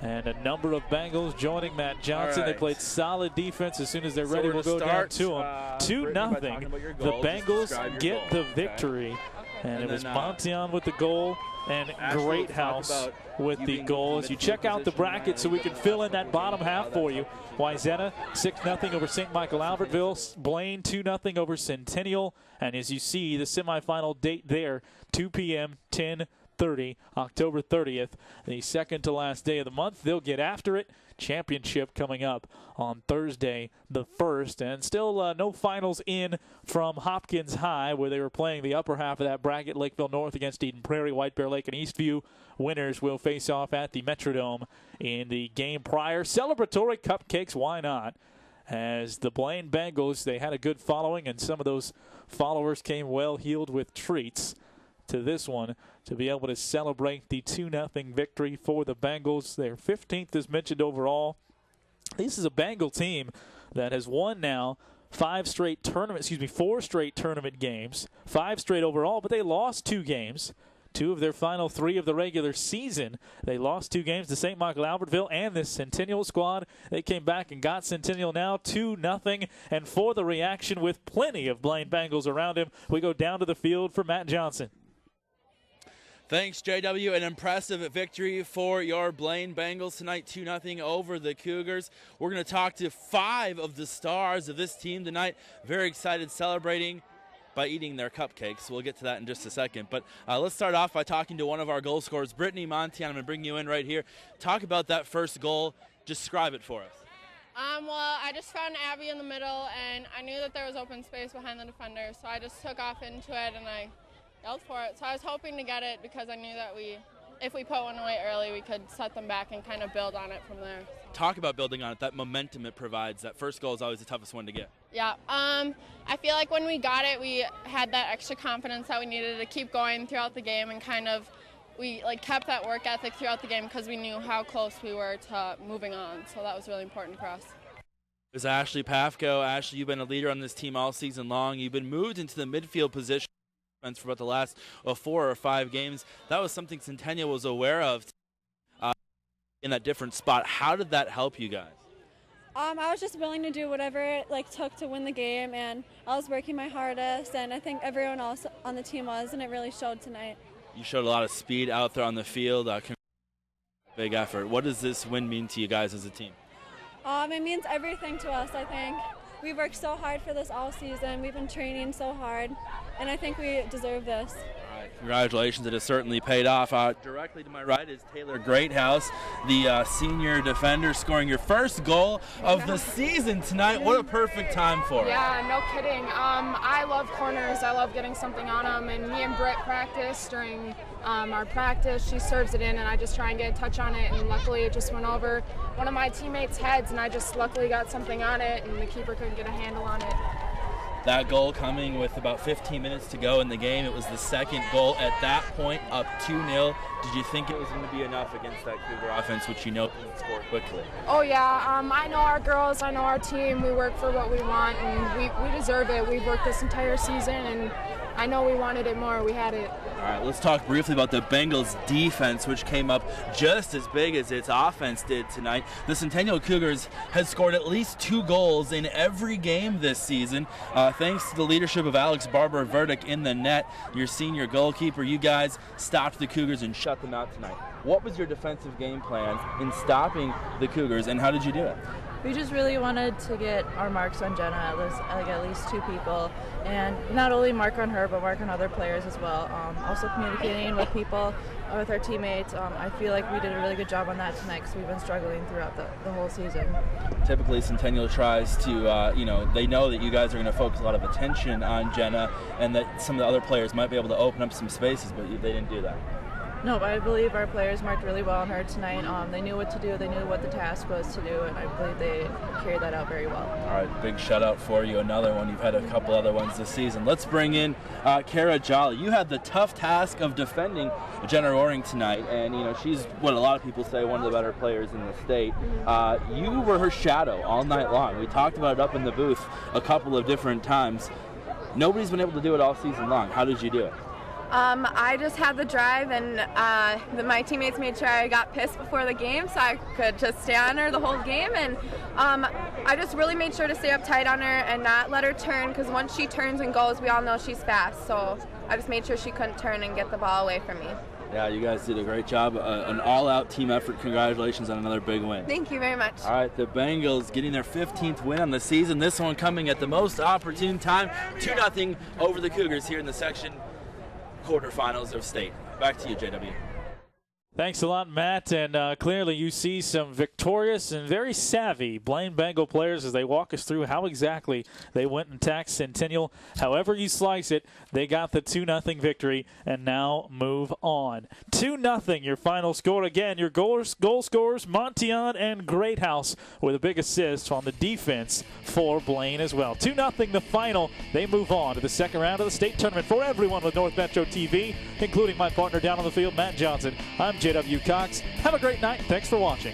and a number of Bengals joining Matt Johnson. They played solid defense. As soon as they're ready, we'll go down to them. 2-0. The Bengals get the victory, and it was Montion with the goal and Greathouse with the goal. As you check out the bracket so we can fill in that bottom half for you. Wayzata 6-0 over St. Michael Albertville. Blaine 2-0 over Centennial. And as you see, the semifinal date there, 2 p.m., 10:30, October 30th, the second to last day of the month. They'll get after it. Championship coming up on Thursday the 1st. And still no finals in from Hopkins High, where they were playing the upper half of that bracket. Lakeville North against Eden Prairie, White Bear Lake, and Eastview. Winners will face off at the Metrodome in the game prior. Celebratory cupcakes, why not? As the Blaine Bengals, they had a good following, and some of those followers came well-heeled with treats to this one to be able to celebrate the 2-0 victory for the Bengals. They're 15th, as mentioned, overall. This is a Bengal team that has won now 4 straight tournament games, 5 straight overall, but they lost 2 games 2 of their final 3 of the regular season. They lost 2 games to St. Michael Albertville and this Centennial squad. They came back and got Centennial now 2-0. And for the reaction, with plenty of Blaine Bengals around him, we go down to the field for Matt Johnson. Thanks, JW. An impressive victory for your Blaine Bengals tonight, 2-0 over the Cougars. We're going to talk to 5 of the stars of this team tonight. Very excited, celebrating by eating their cupcakes. We'll get to that in just a second. But let's start off by talking to one of our goal scorers, Brittany Montian. I'm going to bring you in right here. Talk about that first goal. Describe it for us. Well, I just found Abby in the middle, and I knew that there was open space behind the defender, so I just took off into it, and I yelled for it. So I was hoping to get it because I knew that if we put one away early, we could set them back and kind of build on it from there. Talk about building on it, that momentum it provides. That first goal is always the toughest one to get. Yeah, I feel like when we got it, we had that extra confidence that we needed to keep going throughout the game, and kind of we kept that work ethic throughout the game because we knew how close we were to moving on. So that was really important for us. There's Ashley Pafko. Ashley, you've been a leader on this team all season long. You've been moved into the midfield position for about the last 4 or 5 games. That was something Centennial was aware of in that different spot. How did that help you guys? I was just willing to do whatever it took to win the game, and I was working my hardest, and I think everyone else on the team was, and it really showed tonight. You showed a lot of speed out there on the field. Big effort. What does this win mean to you guys as a team? It means everything to us, I think. We worked so hard for this all season. We've been training so hard, and I think we deserve this. All right, congratulations. It has certainly paid off. Directly to my right is Taylor Greathouse, the senior defender, scoring your first goal of the season tonight. What a perfect time for it. Yeah, no kidding. I love corners. I love getting something on them, and me and Britt practice during our practice. She serves it in, and I just try and get a touch on it, and luckily it just went over one of my teammates' heads, and I just luckily got something on it, and the keeper couldn't get a handle on it. That goal coming with about 15 minutes to go in the game. It was the second goal at that point, up 2-0. Did you think it was going to be enough against that Cougar offense, which you know can score quickly? Oh, yeah. I know our girls. I know our team. We work for what we want, and we deserve it. We've worked this entire season, and I know we wanted it more. We had it. All right, let's talk briefly about the Bengals defense, which came up just as big as its offense did tonight. The Centennial Cougars has scored at least 2 goals in every game this season, thanks to the leadership of Alex Barber-Verdick in the net, your senior goalkeeper. You guys stopped the Cougars and shut them out tonight. What was your defensive game plan in stopping the Cougars, and how did you do it? We just really wanted to get our marks on Jenna, at least 2 people, and not only mark on her, but mark on other players as well. Also communicating with people, with our teammates. I feel like we did a really good job on that tonight because we've been struggling throughout the whole season. Typically, Centennial tries to, they know that you guys are going to focus a lot of attention on Jenna and that some of the other players might be able to open up some spaces, but they didn't do that. No, I believe our players marked really well on her tonight. They knew what to do, they knew what the task was to do, and I believe they carried that out very well. All right, big shout out for you. Another one. You've had a couple other ones this season. Let's bring in Kara Jolly. You had the tough task of defending Jenna Roaring tonight, and she's what a lot of people say one of the better players in the state. You were her shadow all night long. We talked about it up in the booth a couple of different times. Nobody's been able to do it all season long. How did you do it? I just had the drive, and my teammates made sure I got pissed before the game so I could just stay on her the whole game, and I just really made sure to stay up tight on her and not let her turn, because once she turns and goes, we all know she's fast, so I just made sure she couldn't turn and get the ball away from me. Yeah, you guys did a great job. An all-out team effort. Congratulations on another big win. Thank you very much. All right, the Bengals getting their 15th win on the season. This one coming at the most opportune time. 2-0 over the Cougars here in the section quarterfinals of state. Back to you, JW. Thanks a lot, Matt. And clearly you see some victorious and very savvy Blaine Bengal players as they walk us through how exactly they went and attacked Centennial. However you slice it, they got the 2-0 victory and now move on. 2-0, your final score. Again, your goal scorers, Montian and Greathouse, with a big assist on the defense for Blaine as well. 2-0 the final. They move on to the second round of the state tournament. For everyone with North Metro TV, including my partner down on the field, Matt Johnson, I'm JW Cox. Have a great night. Thanks for watching.